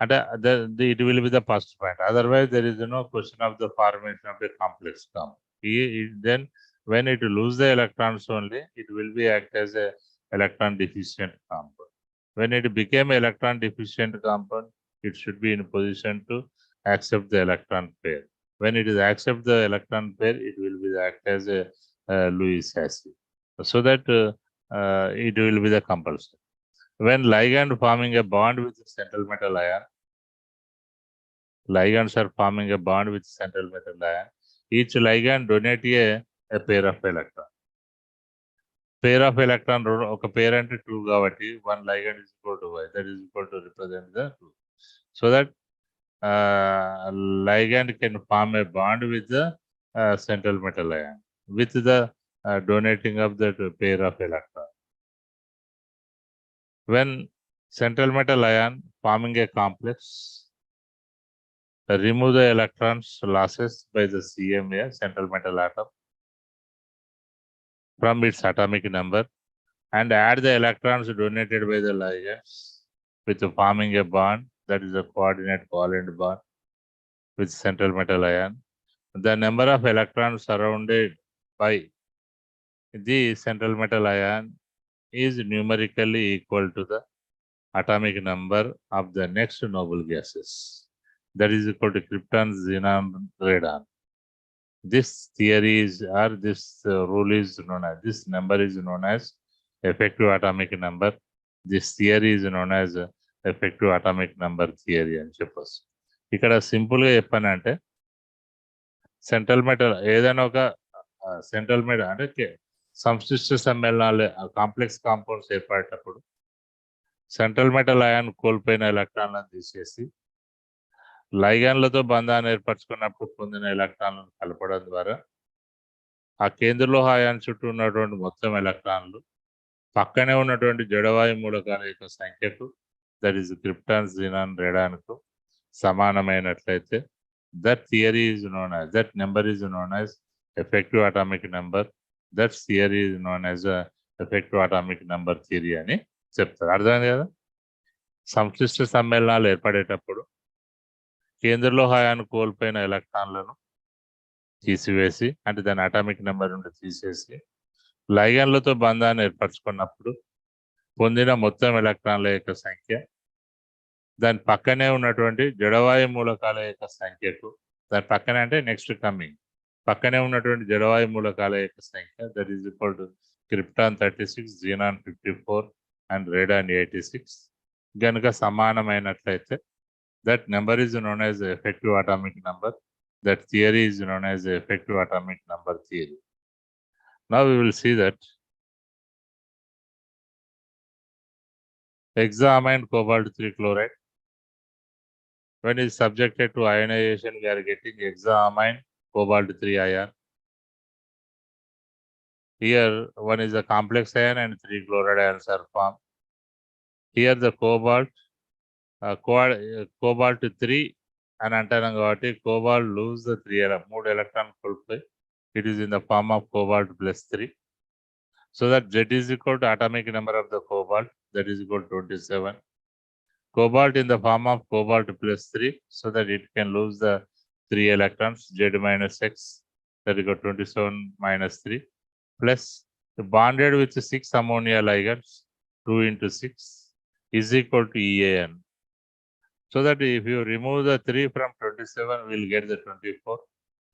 And it will be the first point. Otherwise, there is no question of the formation of a complex compound. Then, when it loses the electrons only, it will be act as a electron deficient compound. When it became electron deficient compound, it should be in position to accept the electron pair. When it is accept the electron pair, it will be act as a Lewis acid, so that it will be the compulsion. When ligand forming a bond with the central metal ion, ligands are forming a bond with central metal ion. Each ligand donate a pair of electron. Pair of electron, oka pair ante 2 kabatti one ligand is equal to y, that is equal to represent the 2. So that ligand can form a bond with the central metal ion with the donating of that pair of electron. When central metal ion forming a complex, remove the electrons losses by the CMA, central metal atom, from its atomic number, and add the electrons donated by the ligands with forming a bond, that is a coordinate covalent bond with central metal ion. The number of electrons surrounded by the central metal ion is numerically equal to the atomic number of the next noble gases, that is equal to krypton, xenon, radon. This theory is, or this rule is known as, this number is known as effective atomic number. This theory is known as effective atomic number theory అని చెప్పొచ్చు. ఇక్కడ సింపుల్గా చెప్పానంటే central metal ఏదైనా ఒక central metal అంటే సంశ్లిష్ట సమ్మేళనాలు కాంప్లెక్స్ కాంపౌండ్స్ ఏర్పడేటప్పుడు సెంట్రల్ మెటల్ అయాన్ కోల్పోయిన ఎలక్ట్రాన్లను తీసేసి లైగాన్లతో బంధాన్ని ఏర్పరచుకున్నప్పుడు పొందిన ఎలక్ట్రాన్లను కలపడం ద్వారా ఆ కేంద్రలోహ అయాన్ చుట్టూ ఉన్నటువంటి మొత్తం ఎలక్ట్రాన్లు పక్కనే ఉన్నటువంటి జడవాయు మూలకాల యొక్క సంఖ్యకు, దట్ ఈస్ క్రిప్టాన్, జినాన్, రేడాన్కు సమానమైనట్లయితే that theory is known as, that number is known as effective atomic number, that theory is known as effective atomic number theory అని చెప్తారు. అర్థమైంది కదా? సంక్లిష్ట సమ్మేళనాలు ఏర్పడేటప్పుడు కేంద్రలోహ అయాన్ కోల్పోయిన ఎలక్ట్రాన్లను తీసివేసి, అంటే దాని అటామిక్ నెంబర్ నుండి తీసేసి లైగన్లతో బంధాన్ని ఏర్పరచుకున్నప్పుడు పొందిన మొత్తం ఎలక్ట్రాన్ల యొక్క సంఖ్య దాని పక్కనే ఉన్నటువంటి జడవాయు మూలకాల యొక్క సంఖ్యకు, దాని పక్కనే అంటే నెక్స్ట్ కమింగ్ పక్కనే ఉన్నటువంటి జడవాయు మూలకాల యొక్క సంఖ్య, that is equal to krypton 36, xenon 54 and radon 86 గనుక సమానమైనట్లయితే that number is known as effective atomic number, that theory is known as the effective atomic number theory. Now we will see that hexaamine cobalt 3 chloride, when it is subjected to ionization, we are getting hexaamine cobalt 3 ion. Here one is a complex ion and 3 chloride ions are formed. Here the cobalt 3 అని అంటాను కాబట్టి cobalt loose the 3 electron కోల్పోయి it is in the form of cobalt +3. So that Z is equal to atomic number of the cobalt, that is equal 27. Cobalt in the form of cobalt +3, so that it can lose the 3 electrons, Z minus X, that is 27 minus 3, plus bonded with 6 ammonia ligands, 2 into 6 is equal to EAN. So that if you remove the 3 from 27, we will get the 24.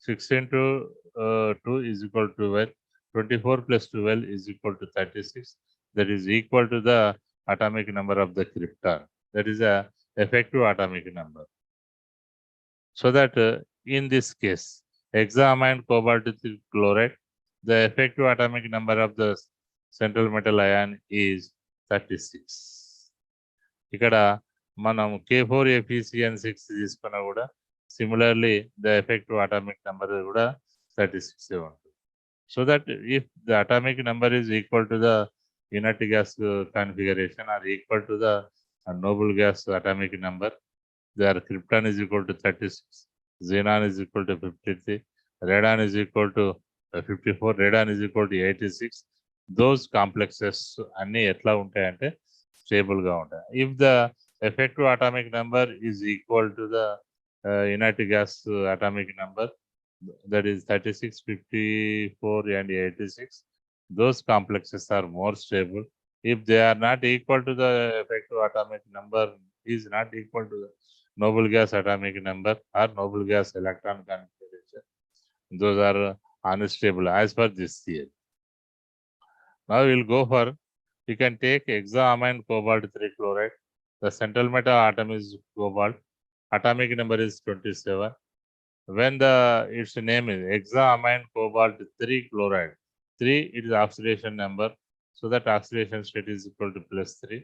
6 into 2 is equal to 12. 24 plus 12 is equal to 36. That is equal to the atomic number of the krypton. That is a effective atomic number. So that in this case, hexaamine cobalt 3 chloride, the effective atomic number of the central metal ion is 36. ఇక్కడ మనం K4FeCN6 తీసుకున్నా కూడా similarly the effective atomic number కూడా 36 ఉంటుంది. So that if the atomic number is equal to the inert gas configuration or equal to the noble gas atomic number, their krypton is equal to 36, xenon is equal to 53, radon is equal to 54, radon is equal to 86. Those complexes అన్ని ఎట్లా ఉంటాయంటే stable గా ఉంటాయి. If the effective atomic number is equal to the inert gas atomic number, that is 36, 54 and 86, those complexes are more stable. If they are not equal to the effective atomic number, is not equal to the noble gas atomic number or noble gas electron configuration, those are unstable as per this theory. Now we will go for, you can take hexaamine cobalt 3 chloride. The central metal atom is cobalt. Atomic number is 27. When its name is hexaamine cobalt 3 chloride, 3 it is oxidation number. So that oxidation state is equal to +3.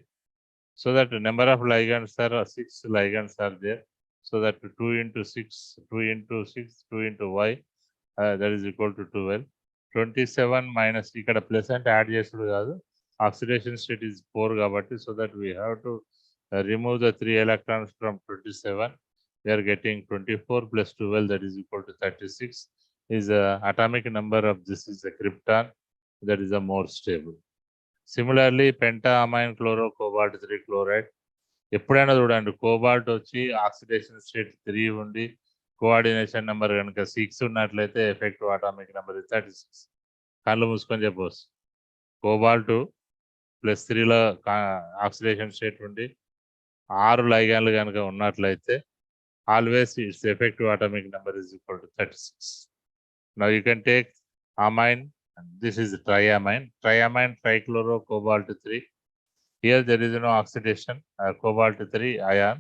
So that the number of ligands are 6 ligands are there. So that 2 into 6, 2 into 6, 2 into y, that is equal to 12. 27 minus ఇక్కడ plus అంటే add చేసుడు కాదు, oxidation state is 4 కాబట్టి, so that we have to remove the 3 electrons from 27. We are getting 24 plus 12, that is equal to 36. Is the atomic number of this is the krypton, that is a more stable. Similarly, pentaamine chlorocobalt 3 chloride, ఎప్పుడైనా చూడండి cobalt వచ్చి oxidation state 3 ఉండి coordination number కనుక 6 ఉన్నట్లయితే effective atomic number 36. కళ్ళు మూసుకొని చెప్పవచ్చు, cobalt +3లో oxidation state ఉండి 6 లైగాన్లు కనుక ఉన్నట్లయితే always it's effective atomic number is equal to 36. Now you can take amine, this is triamine trichlorocobalt 3. Here there is no oxidation, cobalt 3 ion,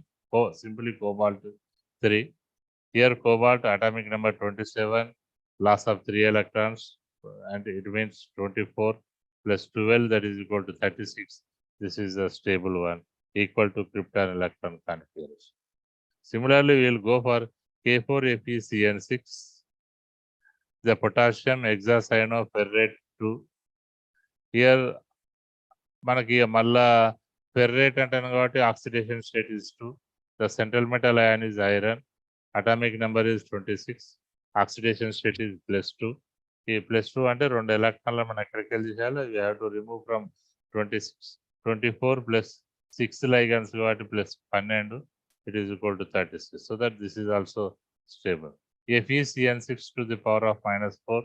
simply cobalt 3. Here cobalt atomic number 27, loss of 3 electrons, and it means 24 plus 12, that is equal to 36. This is a stable one, equal to krypton electron configuration. Similarly, we will go for K4FeCN6, the potassium hexacyanoferrate 2. Here, మనకి మళ్ళా ferrate అంటాను కాబట్టి oxidation state is 2. The central metal ion is iron. Atomic number is 26. Oxidation state is +2. ఈ +2 అంటే 2 ఎలక్ట్రాన్లు మనం ఎక్కడికి వెళ్ళి చేయాలి? We have to remove from 26. 24 plus 6 ligands కాబట్టి +12. It is equal to 36. So that this is also stable. FeCN6 to the power of -4.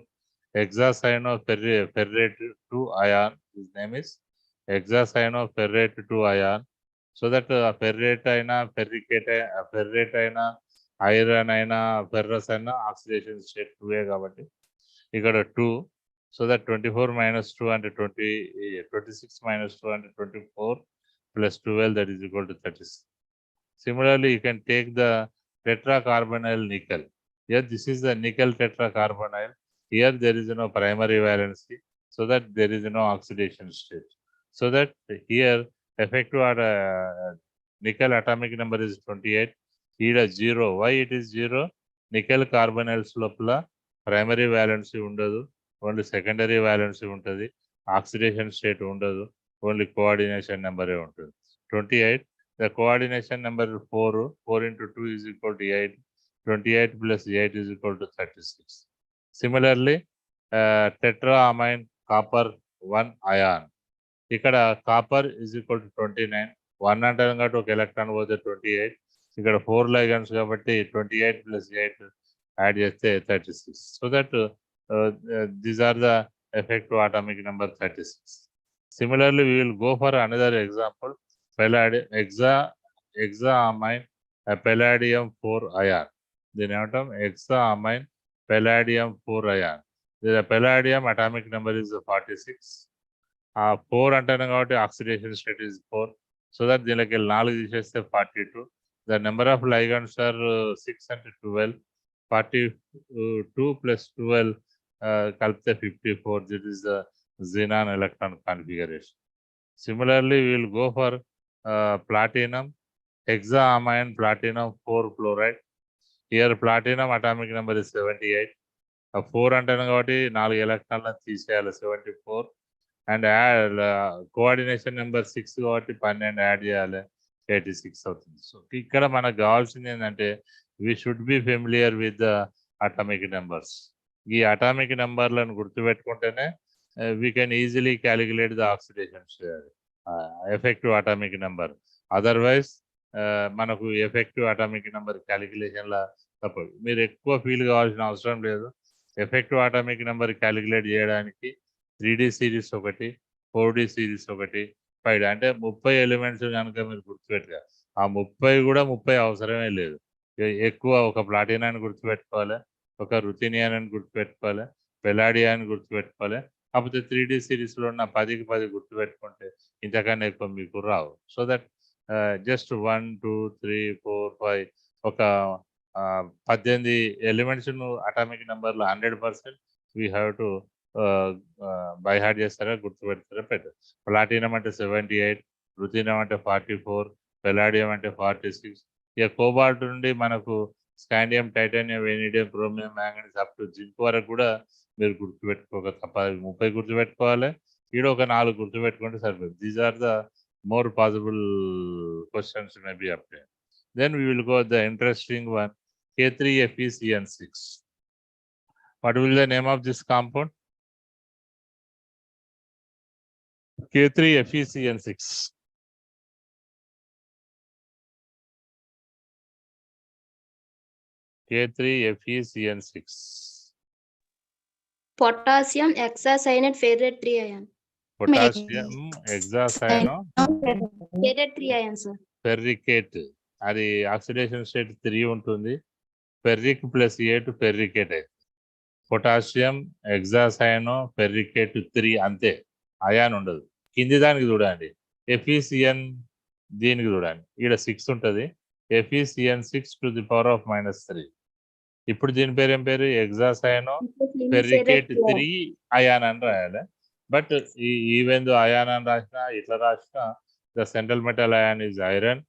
Hexacyanoferrate 2 ion. His name is hexacyanoferrate 2 ion. So that ferrate అయినా ferrate అయినా iron అయినా ferrous అయినా oxidation state 2 కాబట్టి ఇక్కడ 2. So that 24 minus 2 and 26 minus 2 and 24 plus 12, that is equal to 36. Similarly, you can take the tetracarbonyl nickel. Here, this is the nickel tetracarbonyl. Here, there is no primary valency, so that there is no oxidation state. So that here, effective nickel atomic number is 28. Here, 0. Why it is 0? Nickel carbonyls lopala primary valency ఉండదు, only secondary valency ఉంటుంది, oxidation state ఉండదు, only coordination నెంబరే ఉంటుంది. 28, the coordination number 4 into 2 is equal to 8. 28 plus 8 is equal to 36. Similarly, tetraamine copper 1 ion. ఇక్కడ copper is equal to 29. 1 అంటాం కాబట్టి ఒక electron పోతే 28. ఇక్కడ 4 ligands కాబట్టి 28 plus 8 యాడ్ చేస్తే 36. So that these are the effective atomic number 36. Similarly, we will go for another example. Hexaamine palladium 4 ion. Then hexaamine palladium 4 ion. The palladium atomic number is 46. 4 అంటాను కాబట్టి oxidation state is 4. So that దీనికి 4 తీసేస్తే 42. The number of ligands are 6 and 12. 42 plus 12 కలిపితే 54. This is the xenon electron configuration. Similarly, we will go for platinum, hexaamine platinum 4 fluoride. Here, platinum atomic number is 78. 4 అంటాను కాబట్టి 4 ఎలక్ట్రాన్లను తీసేయాలి, 74. And coordination number 6 కాబట్టి 12 add చేయాలి, 86 అవుతుంది. So ఇక్కడ మనకు కావాల్సింది ఏంటంటే we should be familiar with the atomic numbers. ఈ అటామిక్ నెంబర్లను గుర్తుపెట్టుకుంటేనే we can easily calculate the oxidation effective atomic number. Otherwise, మనకు ఎఫెక్టివ్ అటామిక్ నెంబర్ క్యాలిక్యులేషన్లా తప్పదు. మీరు ఎక్కువ ఫీల్ కావాల్సిన అవసరం లేదు. ఎఫెక్టివ్ అటామిక్ నెంబర్ క్యాలిక్యులేట్ చేయడానికి 3D సిరీస్ ఒకటి, 4D సిరీస్ ఒకటి, 5D అంటే 30 ఎలిమెంట్స్ కనుక మీరు గుర్తుపెట్టుగా, ఆ 30 కూడా 30 అవసరమే లేదు. ఎక్కువ ఒక ప్లాటినాన్ని గుర్తుపెట్టుకోవాలి, ఒక రుథీనియాన్ని గుర్తుపెట్టుకోవాలి, పెలాడియాన్ని గుర్తుపెట్టుకోవాలి. కాకపోతే 3D సిరీస్లో ఉన్న 10కి 10 గుర్తుపెట్టుకుంటే ఇంతకన్నా ఎక్కువ మీకు రావు. సో దట్ జస్ట్ 1 2 3 4 5 ఒక 18 ఎలిమెంట్స్ అటామిక్ నెంబర్లో 100% we have to buy heart చేస్తారా, గుర్తుపెడతారా పెట్టారు. ప్లాటినం అంటే 78, రుథీనియం అంటే 44, పెలాడియం అంటే 46. ఇక కోబాల్ట్ నుండి మనకు scandium, titanium, vanadium, chromium, manganese up to zinc వరకు కూడా మీరు గుర్తుపెట్టుకోక తప్ప 30 గుర్తుపెట్టుకోవాలి. ఈడ ఒక 4 గుర్తుపెట్టుకుంటే సరిపోతుంది. These are the more possible questions may be up. Then we will go the interesting one, K3FeCN6. What will the name of this compound? K3FeCN6. K3FeCN6. Potassium hexacyanate ferrate 3 ion. Potassium hexacyanate Ferrate 3 ion, sir. ferricate. అది oxidation state 3 ఉంటుంది. Ferric plus 8 ఫెర్రికేట్ అయితే potassium హెక్సాసైనో ఫెర్రికేట్ 3 అంతే, ion ఉండదు. కింది దానికి చూడండి, FeCN దీనికి చూడండి, ఈడ 6 ఉంటుంది. FeCN6 to the power of -3. ఇప్పుడు దీని పేరు ఏం పేరు? ఎగ్జాసైనో ఫెర్రికేట్ 3 అయాన్ అని రాయాలి. బట్ ఈవెన్ దో అయాన్ అని రాసినా ఇట్లా రాసినా the central metal ion is iron,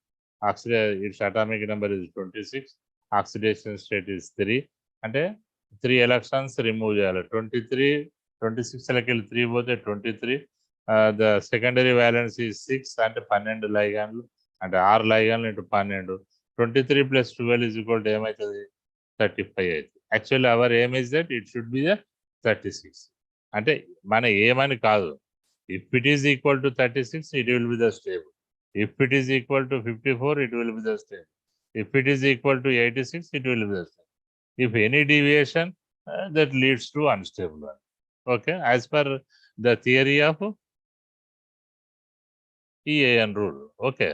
its atomic number is 26, oxidation state is 3. అంటే 3 ఎలక్ట్రాన్స్ రిమూవ్ చేయాలి. 26 వెళ్ళి 3 పోతే 23. ద సెకండరీ వ్యాలెన్స్ ఈజ్ 6 అంటే 12 లైగాన్లు, అంటే 6 లైగాన్లు ఇంటూ 12. 23 + 12 ఈజ్ ఈక్వల్ టు ఏమవుతుంది? 35 అవుతుంది. యాక్చువల్లీ అవర్ ఏమ్ is that it should be the 36. అంటే మన ఏమని కాదు. If it is equal to 36 it will be the stable. If it is equal to 54 it will be the stable. If it is equal to 86 it will be the same. If any deviation that leads to unstable one. Okay, as per the theory of EAN rule. Okay,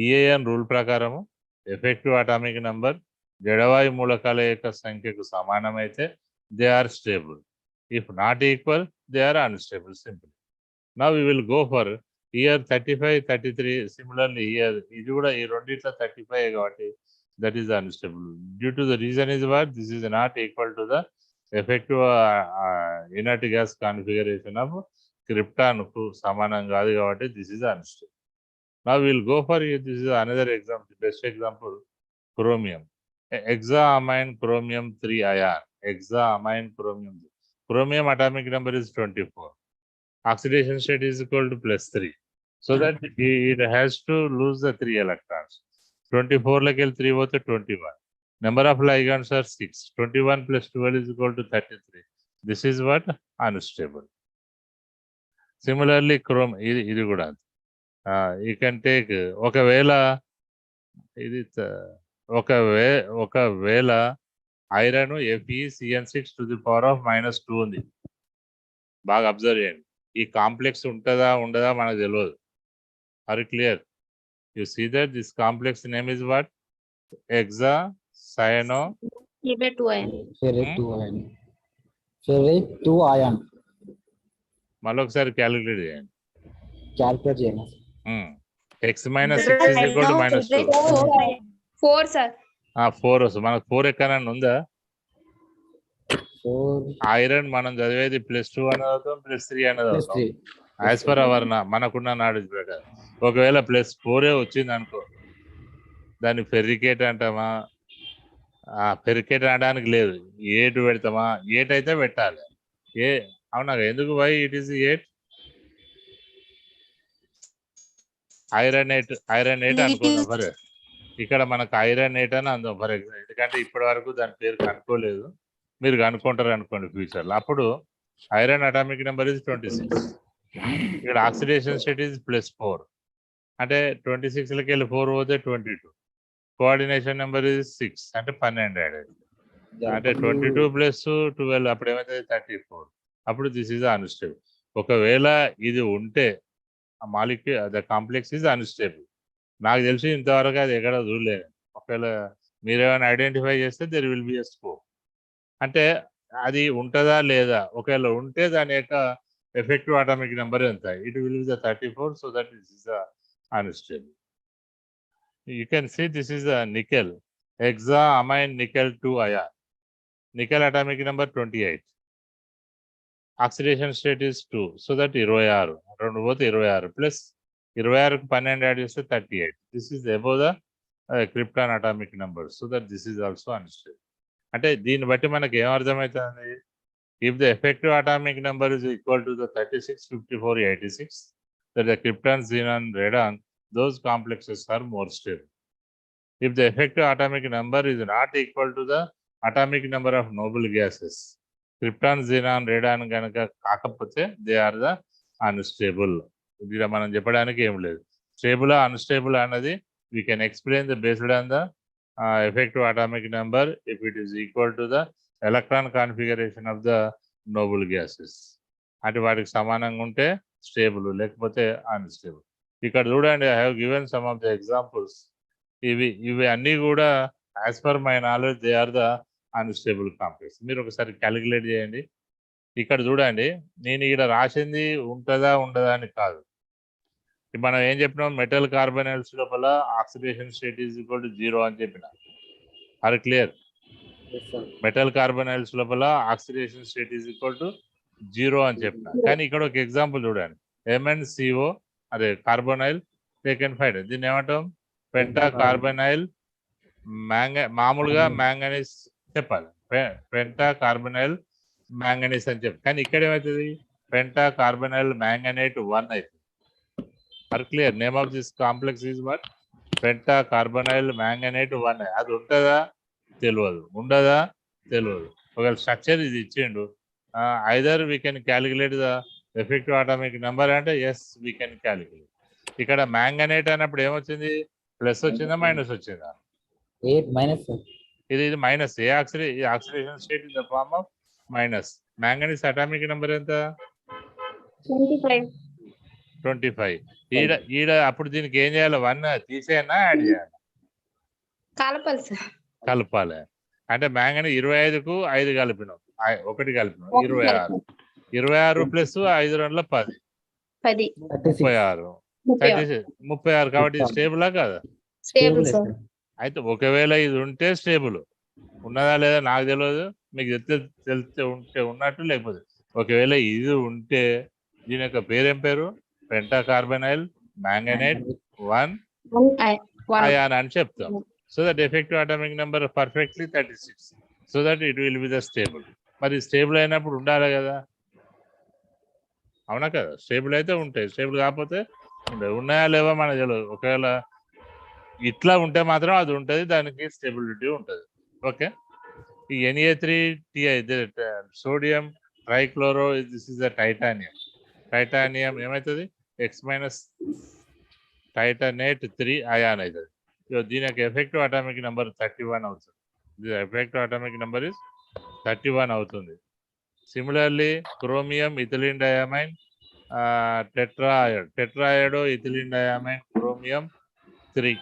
EAN rule ప్రకారము effective atomic number జడవాయు మూలకాల యొక్క సంఖ్యకు సమానమైతే they are stable. If not equal they are unstable. Simple. Now we will go for year 35, 33. Similarly year ఇది కూడా ఈ రెండిట్లో 35 కాబట్టి that is unstable. Due to the reason is what this is not equal to the effective inert gas configuration of krypton కు సమానం కాదు కాబట్టి this is unstable. Now we will go for this is another example, best example, chromium. Hexaamine chromium 3 ion. Hexaamine chromium. Chromium atomic number is 24. Oxidation state is equal to +3. So that it has to lose the 3 electrons. 24 like 3 పోతే 21. Number of ligands are 6. 21 + 12 is equal to 33. This is what? Unstable. Similarly, chrome ఇది కూడా you can take ఒకవేళ iron FeCN6⁻² ఉంది. బాగా observe చేయండి. ఈ complex ఉంటుందా ఉండదా మనకు తెలియదు. Are clear? You see that this complex name is what? Hexacyano. Ferrate 2 ion. Ferrate 2 ion. Ferrate 2 ion. మళ్ళీ ఒకసారి క్యాలిక్యులేట్ చేయండి. Calculate చేయండి. X - 6 is equal to -2. 4 sir. 4 వస్తుంది. మనకు 4 ఎక్కడన్నా ఉందా? 4 ఐరన్ మనం చదివేది +2 అని చదువుతాం, +3 అని + చదువుతాం. 3. యాజ్ పర్ అవర్ మనకున్న నాలెడ్జ్ ప్రకారం. ఒకవేళ +4 వచ్చింది అనుకో, దాన్ని ఫెర్రికేట్ అంటామా? ఫెర్రికేట్ అనడానికి లేదు. 8 పెడతామా? 8 అయితే పెట్టాలి. అవునా? ఎందుకు వై ఇట్ ఈస్ 8? ఐరన్ 8 అనుకుందాం ఫర్. ఇక్కడ మనకు ఐరన్ 8 అని అందాం ఫర్ ఎగ్జాంపుల్. ఎందుకంటే ఇప్పటి వరకు దాని పేరు కనుక్కోలేదు. మీరు కనుక్కుంటారు అనుకోండి ఫ్యూచర్లో. అప్పుడు ఐరన్ అటామిక్ నెంబర్ ఇస్ 26. ఇక్కడ ఆక్సిడేషన్ స్టేట్ ఇస్ +4. అంటే 26 వెళ్ళి 4 పోతే 22. కోఆర్డినేషన్ నెంబర్ ఇస్ 6 అంటే 12 యాడ్. అంటే 22 + 12 అప్పుడు ఏమైతే 34. అప్పుడు దిస్ ఈజ్ అన్స్టేబుల్. ఒకవేళ ఇది ఉంటే ఆ molecule the complex is unstable. నాకు తెలిసి ఇంతవరకు అది ఎక్కడ చూడలేదు. ఒకవేళ మీరేమైనా ఐడెంటిఫై చేస్తే there will be a scope. అంటే అది ఉంటుందా లేదా? ఒకవేళ ఉంటే దాని యొక్క ఎఫెక్టివ్ అటామిక్ నెంబర్ ఎంత? It will be the 34. So that this is unstable. You can see this is a nickel, hexaamine nickel 2 ion. Nickel atomic number 28. Oxidation state is 2. So that 26. రెండు పోతే 26 ప్లస్ 26కు 12 యాడ్ చేస్తే 38. This is above the krypton atomic number. So that this is also unstable. అంటే దీన్ని బట్టి మనకి ఏం అర్థమవుతుంది? If the effective atomic number is equal to the 36, 54, 86, that the krypton, xenon, radon, those complexes are more stable. If the effective atomic number is not equal to the atomic number of noble gases, krypton, xenon, radon కనుక కాకపోతే they are the unstable. ఇది మనం చెప్పడానికి ఏం లేదు. Stable unstable అన్నది we can explain the based on the effective atomic number if it is equal to the electron configuration of the noble gases. అంటే వాటికి సమానంగా ఉంటే స్టేబుల్, లేకపోతే అన్స్టేబుల్. ఇక్కడ చూడండి, I have given some of the examples. ఇవి అన్నీ కూడా as per my knowledge they are the unstable complex. మీరు ఒకసారి క్యాలిక్యులేట్ చేయండి. ఇక్కడ చూడండి, నేను ఇక్కడ రాసింది ఉంటుందా ఉండదా అని కాదు. మనం ఏం చెప్పినాం? మెటల్ కార్బనైల్స్ లోపల oxidation state is equal to 0 అని చెప్పిన. Are clear? Yes, sir. Metal carbonyls లోపల oxidation state is equal to 0 అని చెప్పిన. కానీ ఇక్కడ ఒక ఎగ్జాంపుల్ చూడండి, MnCO అదే కార్బోనైల్ టేకెన్ ఫైడ్, దీన్ని ఏమంటాం పెంటా కార్బనైల్ మామూలుగా మ్యాంగనీస్ చెప్పాలి, పెంటా కార్బనైల్ మ్యాంగనీస్ అని చెప్పి. కానీ ఇక్కడ ఏమవుతుంది పెంటా కార్బనైల్ మ్యాంగనేట్ 1 అవుతుంది. Are clear? Name of this complex is what? Penta carbonyl manganate 1. అది ఉంటుందా తెలియదు, ఉండదా తెలియదు. ఒకవేళ స్ట్రక్చర్ ఇది ఇచ్చిండు, either we can calculate the effective atomic number అంటే ఎస్ వీ కెన్ క్యాలిక్యులేట్. ఇక్కడ మ్యాంగనేట్ అన్నప్పుడు ఏమొచ్చింది, ప్లస్ వచ్చిందా మైనస్ వచ్చిందా? 8 minus, sir. ఇది minus. Oxidation state in the form of minus. Manganese atomic number ఎంత? 25. ఈడ అప్పుడు దీనికి ఏం చేయాలి, 1 తీసేయనా యాడ్ చేయాలి? కలపాలి సార్. కలపాలి. అంటే మ్యాంగనీస్ 25కు 5 కలిపినాం, 1 కలిపినాం, 26. 26 ప్లస్ 5 2 10, 36. 36 కాబట్టి ఇది స్టేబులా కాదా? Stable sir. అయితే ఒకవేళ ఇది ఉంటే స్టేబుల్, ఉన్నదా లేదా నాకు తెలియదు, మీకు తెలిస్తే ఉంటే ఉన్నట్టు, లేకపోతే ఒకవేళ ఇది ఉంటే దీని యొక్క పేరేం పేరు? పెంటా కార్బనైల్ మ్యాంగనేట్ 1 అయాన్ అని చెప్తాం. So that effective atomic number perfectly 36. So that it will be the stable. మరి స్టేబుల్ అయినప్పుడు ఉండాలి కదా, అవునా కదా? స్టేబుల్ అయితే ఉంటాయి, స్టేబుల్ కాకపోతే ఉండదు. ఉన్నాయా లేవా మనకు తెలియదు. ఒకవేళ ఇట్లా ఉంటే మాత్రం అది ఉంటుంది, దానికి స్టెబిలిటీ ఉంటుంది. ఓకే. ఈ Na3Ti sodium trichloro, this is the titanium. Titanium ఏమవుతుంది? X- టైటానేట్ 3 అయాన్ అవుతుంది. దీని యొక్క ఎఫెక్టివ్ అటామిక్ నెంబర్ 31 అవుతుంది. ఎఫెక్టివ్ అటామిక్ నెంబర్ ఇస్ 31 అవుతుంది. Similarly chromium ethylene diamine tetraiodo ethylene diamine chromium 3.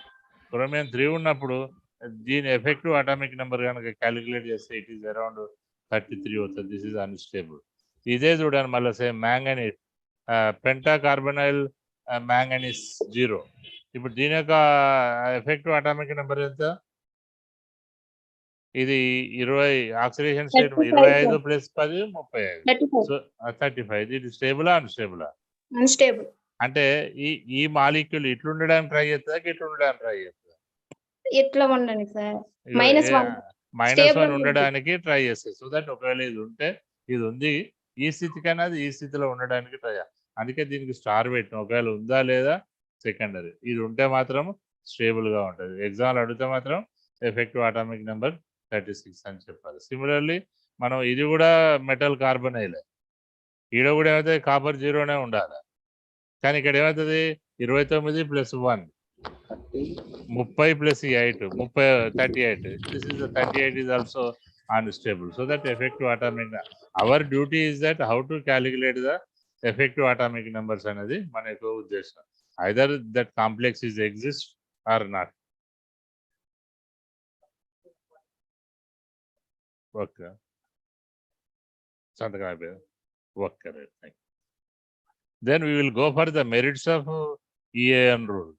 Chromium 3 ఉన్నప్పుడు దీని ఎఫెక్టివ్ అటామిక్ నెంబర్ కనుక క్యాలిక్యులేట్ చేస్తే ఇట్ ఈస్ అరౌండ్ 33 అవుతుంది. This is unstable. ఇదే చూడండి మళ్ళీ same manganese penta carbonyl manganese 0. ఇప్పుడు దీని యొక్క ఎఫెక్టివ్ అటామిక్ నెంబర్ ఎంత? ఇది 20 ఆక్సిడేషన్ స్టేట్ 25 ప్లస్ 10 35. సో 35. ఇది స్టేబులా అన్స్టేబులా? అన్స్టేబుల్. అంటే ఈ మాలిక్యూల్ ఇట్లా ఉండడానికి ట్రై చేస్తుందా, ఇట్లా ఉండడానికి ట్రై చేస్తుందా? ఇట్లా ఉండండి సార్. -1 ఉండడానికి ట్రై చేస్తుంది. సో దట్ ఒకవేళ ఇది ఉంటే, ఇది ఉంది ఈ స్థితి కన్నా అది ఈ స్థితిలో ఉండడానికి ట్రై. అందుకే దీనికి స్టార్ పెట్టిన. ఒకవేళ ఉందా లేదా సెకండరీ. ఇది ఉంటే మాత్రం స్టేబుల్ గా ఉంటుంది. ఎగ్జామ్లు అడిగితే మాత్రం ఎఫెక్టివ్ అటామిక్ నెంబర్ 36 అని చెప్పాలి. సిమిలర్లీ మనం ఇది కూడా మెటల్ కార్బనైలే, ఈడ కూడా ఏమవుతుంది కాపర్ 0నే ఉండాలి. కానీ ఇక్కడ ఏమవుతుంది 29 + 1 30 + 8 38. This is the 38 is also unstable. So that effective atomic, our duty is that how to calculate the effective atomic numbers anadi manaku uddesham. Either that complex is exist or not. Okay. Okay, right. Thank you. Then we will go for the merits of EAN rule.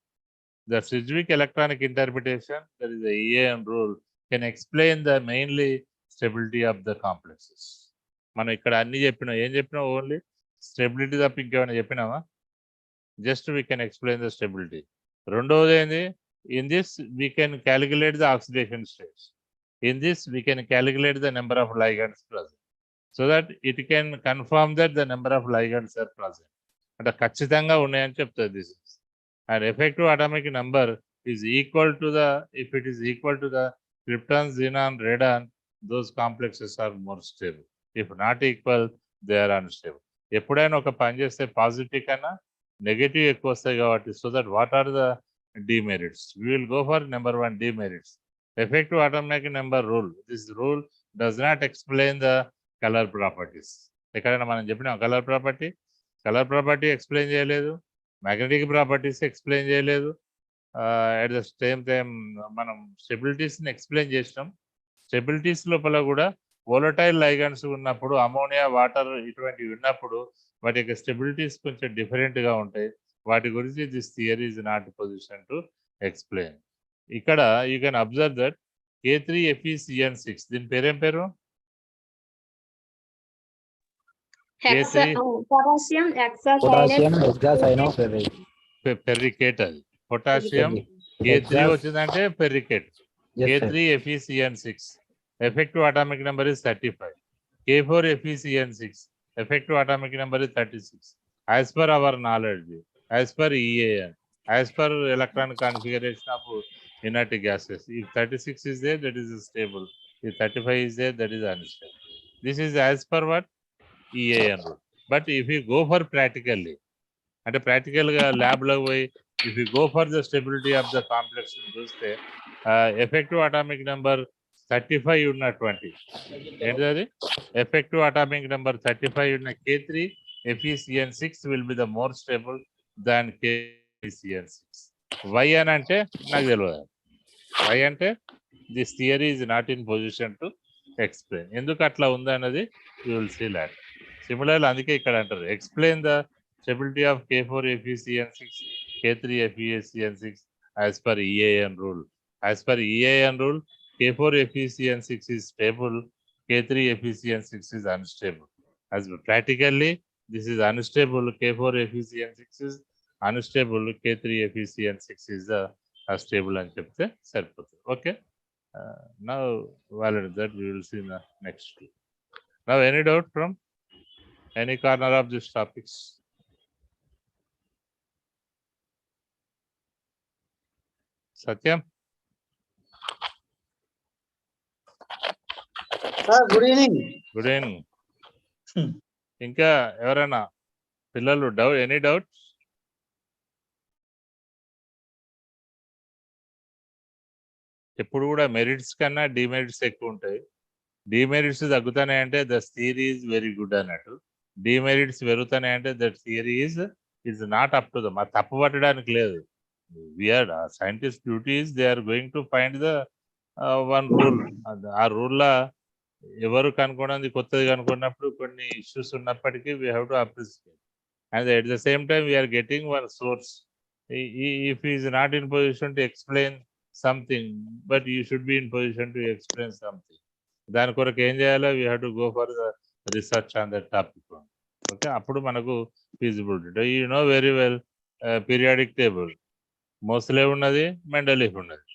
The Sidgwick electronic interpretation, that is the EAN rule, can explain the mainly stability of the complexes. మనం ఇక్కడ అన్ని చెప్పినా, ఏం చెప్పినా only stability తప్ప ఇంకేమైనా చెప్పినావా? Just we can explain the stability. రెండవది ఏంది, in this we can calculate the oxidation states. In this we can calculate the number of ligands present, so that it can confirm that the number of ligands are present. అంటే ఖచ్చితంగా ఉన్నాయని చెప్తుంది this. And effective atomic number is equal to the, if it is equal to the krypton, xenon, radon, those complexes are more stable. If not equal, they are unstable. ఎప్పుడైనా ఒక పని చేస్తే positive కన్నా negative ఎక్కువ వస్తాయి కాబట్టి, so that what are the demerits? We will go for number 1, demerits. Effective atomic number rule. This rule does not explain the color properties. ఎక్కడైనా మనం చెప్పిన కలర్ ప్రాపర్టీ ఎక్స్ప్లెయిన్ చేయలేదు, మ్యాగ్నెటిక్ ప్రాపర్టీస్ ఎక్స్ప్లెయిన్ చేయలేదు. At the same time మనం స్టెబిలిటీస్ని explain చేసినాం. Stabilities లోపల కూడా volatile లైగండ్స్ ఉన్నప్పుడు, అమోనియా, వాటర్ ఇటువంటివి ఉన్నప్పుడు వాటి యొక్క స్టెబిలిటీస్ కొంచెం డిఫరెంట్గా ఉంటాయి. వాటి గురించి this theory is not position to explain. ఇక్కడ you can observe that K3FeCN6 దీని పేరేం పేరు? Potassium potassium hexacyanoferrate. పెర్రికేట్. అది పొటాషియం K3 వచ్చిందంటే పెర్రికేట్. K3FeCN6 effective atomic number is 35. K4FeCN6 effective atomic number is 36. As per our knowledge, as per EAN, as per electron configuration of inert gases, if 36 is there, that is stable. If 35 is there, that is unstable. This is as per what? EAN rule. But if you go for practically, and practical lab lo పోయి if you go for the stability of the complex చూస్తే effective atomic number 35 ఉన్న 20 ఏంటది effective atomic number 35 ఉన్న K3FeCN6 will be the more stable than KCN6. Why అని అంటే నాకు తెలియదు. Why అంటే this theory is not in position to explain. ఎందుకు అట్లా ఉంది అన్నది you will see later. Similarly అందుకే ఇక్కడ అంటారు explain the stability of K4FeCN6, K3FeCN6 as per EAN rule. As per EAN rule, K4FeCN6 is stable, K3FeCN6 is unstable. As practically, this is unstable, K4FeCN6 is unstable, K3FeCN6 is stable and చెప్తే సరిపోతుంది. Okay. Now, valid that we will see in the next. Now, any doubt from any corner of these topics? Satyam? Good evening. Good evening. ఇంకా ఎవరైనా పిల్లలు any doubt? ఎప్పుడు కూడా merits కన్నా demerits ఎక్కువ ఉంటాయి. డిమెరిట్స్ తగ్గుతాయంటే the theory is very good అన్నట్టు. డిమెరిట్స్ పెరుగుతాయంటే that theory is not up to the. మరి తప్పు పట్టడానికి లేదు. We are scientist duties they are going to find the one rule. ఆ రూల్లో ఎవరు కనుక్కున్నది కొత్తది కనుక్కున్నప్పుడు కొన్ని ఇష్యూస్ ఉన్నప్పటికీ we have to appreciate. And at the same time we are getting one source. If is not in position to explain something, but you should be in position to explain something. దాని కొరకు ఏం చేయాలో we have to go for the research on that topic. Okay, అప్పుడు మనకు feasibility. You know very well periodic table. Moseley ఉన్నది, Mendeleev ఉన్నది.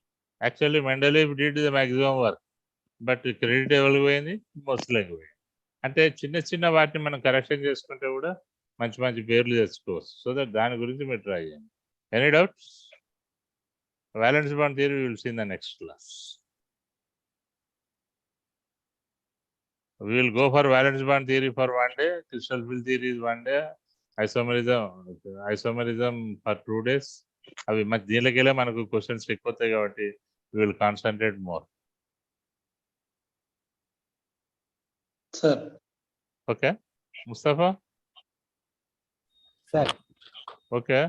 Actually Mendeleev did the maximum work, but credit ఎవరికి పోయింది? మోస్లెవ్కి పోయింది. అంటే చిన్న చిన్న వాటిని మనం కరెక్షన్ చేసుకుంటే కూడా మంచి మంచి పేర్లు తెచ్చుకోవచ్చు. సో దట్ దాని గురించి మీరు ట్రై చేయండి. Any doubts? Valence bond theory we will see in the next class. We will go for valence bond theory for one day, crystal field theory is one day, isomerism for 2 days. అవి మరి దీనిలోకెళ్ళే మనకు questions ఎక్కువ వస్తాయి కాబట్టి we will concentrate more. Sir. Okay, Mustafa? Sir. Okay.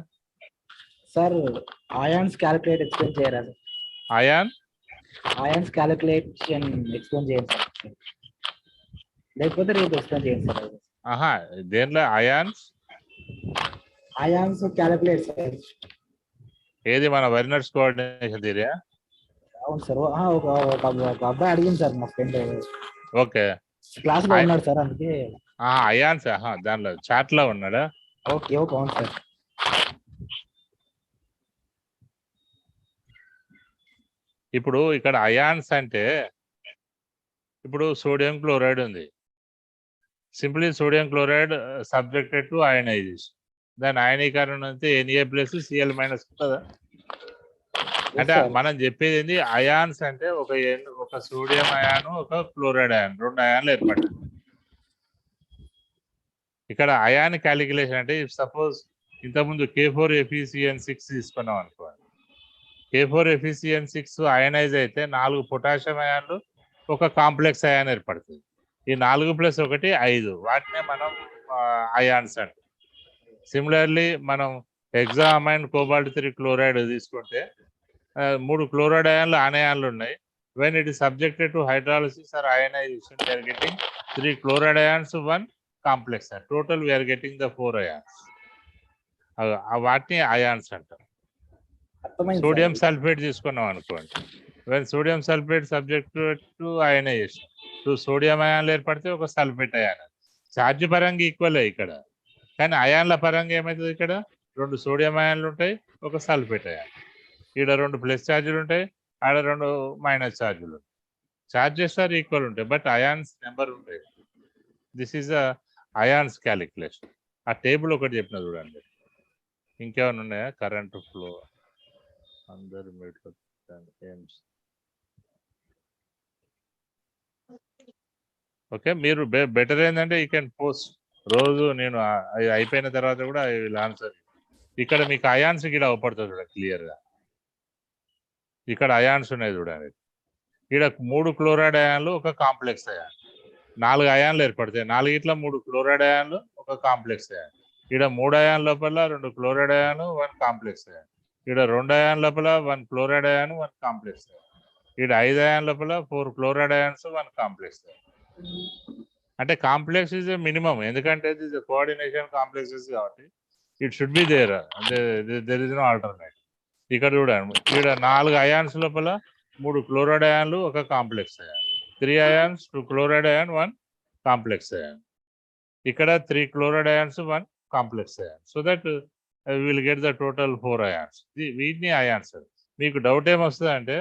Sir ions calculate explain చేయరా sir? ions calculation explain చేయండి sir. లేకపోతే రేపు ఎక్స్ప్లెయిన్ చేయండి సార్. ఆహా, దేనిలో ions calculate సార్. ఏది మన వెర్నర్స్ కోఆర్డినేషన్ థియరీ? అవును సార్. ఒక అబ్బాయి అడిగింది సార్ మా ఫ్రెండ్. ఓకే, క్లాస్ లో ఉన్నాడు సార్, అందుకే. అయాన్స్ దానిలో చాట్ లో ఉన్నాడా? ఓకే ఓకే, అవును సార్. ఇప్పుడు ఇక్కడ అయాన్స్ అంటే ఇప్పుడు సోడియం క్లోరైడ్ ఉంది. Simply sodium chloride subjected to ionisation. దాని అయనీకరణ అయితే Na+Cl- ఉంటుందా? అంటే మనం చెప్పేది ఏంటి? అయాన్స్ అంటే ఒక సోడియం అయాను, ఒక క్లోరైడ్ అయాన్, 2 అయాన్లు ఏర్పడ్డాయి. ఇక్కడ అయాన్ క్యాలిక్యులేషన్ అంటే సపోజ్ ఇంతకుముందు K4FeCN6 తీసుకున్నాం అనుకోండి. K4FeCN6 అయనైజ్ అయితే 4 పొటాషియం అయాన్లు, ఒక కాంప్లెక్స్ అయాన్ ఏర్పడుతుంది. ఈ 4+1 5, వాటినే మనం అయాన్స్ అంటే. సిమిలర్లీ మనం హెక్సామైన్ కోబాల్ట్ 3 క్లోరైడ్ తీసుకుంటే 3 క్లోరైడ్ అయాన్లు, ఆనయాన్లు ఉన్నాయి. When it is subjected to hydrolysis or ionization we are getting 3 chloride ions, 1 complex ion. Total we are getting the 4 ions. వాటిని అయాన్స్ అంటారు. సోడియం సల్ఫేట్ తీసుకున్నాం అనుకోండి, when sodium sulfate subject to ionization, 2 sodium అయాన్లు ఏర్పడితే ఒక సల్ఫేట్ అయాన్. ఛార్జ్ పరంగా ఈక్వలే ఇక్కడ, కానీ అయాన్ల పరంగా ఏమవుతుంది, ఇక్కడ 2 సోడియం అయాన్లు ఉంటాయి, ఒక సల్ఫేట్ అయాన్. ఇక్కడ 2 ప్లస్ ఛార్జీలు ఉంటాయి, ఆడ 2 మైనస్ ఛార్జీలు ఉంటాయి. ఛార్జెస్ ఆర్ ఈక్వల్ ఉంటాయి, బట్ అయాన్స్ నెంబర్ ఉంటాయి. This is a ions calculation. ఆ టేబుల్ ఒకటి చెప్పిన చూడండి. ఇంకేమైనా ఉన్నాయా? కరెంట్ ఫ్లో అందరు ఓకే. మీరు బెటర్ ఏంటంటే యూ కెన్ పోస్ట్ రోజు, నేను అయిపోయిన తర్వాత కూడా ఐ విల్ ఆన్సర్. ఇక్కడ మీకు అయాన్స్ ఇక్కడ అవపడుతుంది చూడండి క్లియర్గా. ఇక్కడ అయాన్స్ ఉన్నాయి చూడండి. ఇక్కడ 3 క్లోరైడ్ అయాన్లు, ఒక కాంప్లెక్స్ అయాన్. 4 అయాన్లు ఏర్పడతాయి. 4 ఇట్లా 3 క్లోరైడ్ అయాన్లు, ఒక కాంప్లెక్స్ అయాన్. ఇక్కడ 3 అయాన్ లోపల 2 క్లోరైడ్ అయాన్, 1 కాంప్లెక్స్ అయాన్. ఇక్కడ 2 అయాన్ లోపల 1 క్లోరైడ్ అయాన్, 1 కాంప్లెక్స్ అయాన్. ఇక్కడ 5 అయాన్ లోపల 4 క్లోరైడ్ అయాన్స్, 1 కాంప్లెక్స్ అయాన్. అంటే కాంప్లెక్స్ ఇస్ మినిమం, ఎందుకంటే దిస్ కోఆర్డినేషన్ కాంప్లెక్సెస్ కాబట్టి ఇట్ షుడ్ బి దేర్. అంటే దెర్ ఇస్ నో ఆల్టర్నేట్. ఇక్కడ చూడండి, ఇక్కడ 4 అయాన్స్ లోపల 3 క్లోరైడ్ అయాన్లు, ఒక complex ion. 3 ions, 2 chloride ion, 1 complex ion. ఇక్కడ 3 chloride ions, 1 complex ion. So that will get the total 4 ions. వీటిని అయాన్స్. మీకు డౌట్ ఏమొస్తుంది అంటే,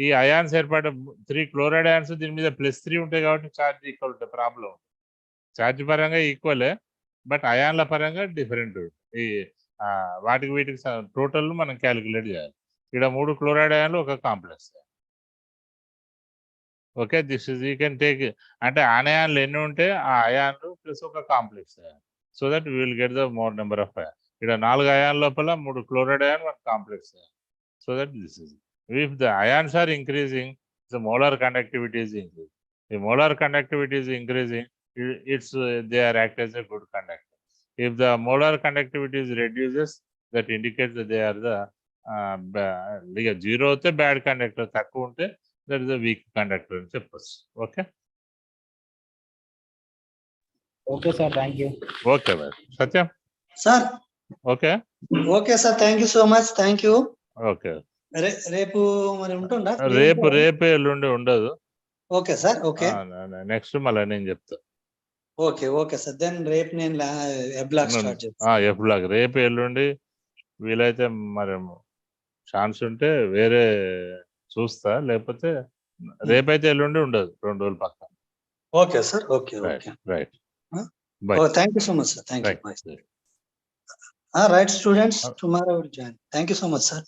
ఈ అయాన్స్ ఏర్పడే 3 క్లోరైడ్ అయాన్స్ దీని మీద +3 ఉంటాయి కాబట్టి ఛార్జ్ ఈక్వల్ ఉంటుంది. ప్రాబ్లం ఛార్జ్ పరంగా ఈక్వలే, బట్ అయాన్ల పరంగా డిఫరెంట్. ఈ వాటికి వీటికి టోటల్ మనం క్యాలిక్యులేట్ చేయాలి. ఇక్కడ 3 క్లోరైడ్ అయాన్లు, ఒక complex. Okay, this is you can take. అంటే అయాన్లు ఎన్ని ఉంటే ఆ అయాన్లు ప్లస్ ఒక complex ion. So that we will get the more number of ion. ఇక్కడ 4 అయాన్ లోపల 3 chloride ion, 1 complex ion. So that this is. If the ions are increasing, the molar conductivity is increasing. If molar conductivity is increasing, they are act as a good conductor. If the molar conductivity is reduces, that indicates that they are the zero అయితే bad conductor, తక్కువ ఉంటే that is a weak conductor అని చెప్పొచ్చు. Okay okay sir, thank you. Okay bye Satyam. Sir okay okay sir, thank you so much, thank you. Okay, రేపు మరి ఉంటుందా? రేపు ఎల్లుండి ఉండదు. Okay sir, okay. నెక్స్ట్ మళ్ళీ నేను చెప్తా. ఓకే ఓకే సార్, దెన్ రేపు నేను ఎఫ్ బ్లాక్ స్టార్ట్ చేస్తాను. ఎఫ్ బ్లాక్ రేపు ఎల్లుండి వీలైతే మరి ఛాన్స్ ఉంటే వేరే చూస్తా, లేకపోతే రేపైతే ఎల్లుండి ఉండదు, 2 రోజులు పక్క. Okay sir, okay okay, right. Thank you so much sir, thank you. Right students, tomorrow will join. Thank you so much sir.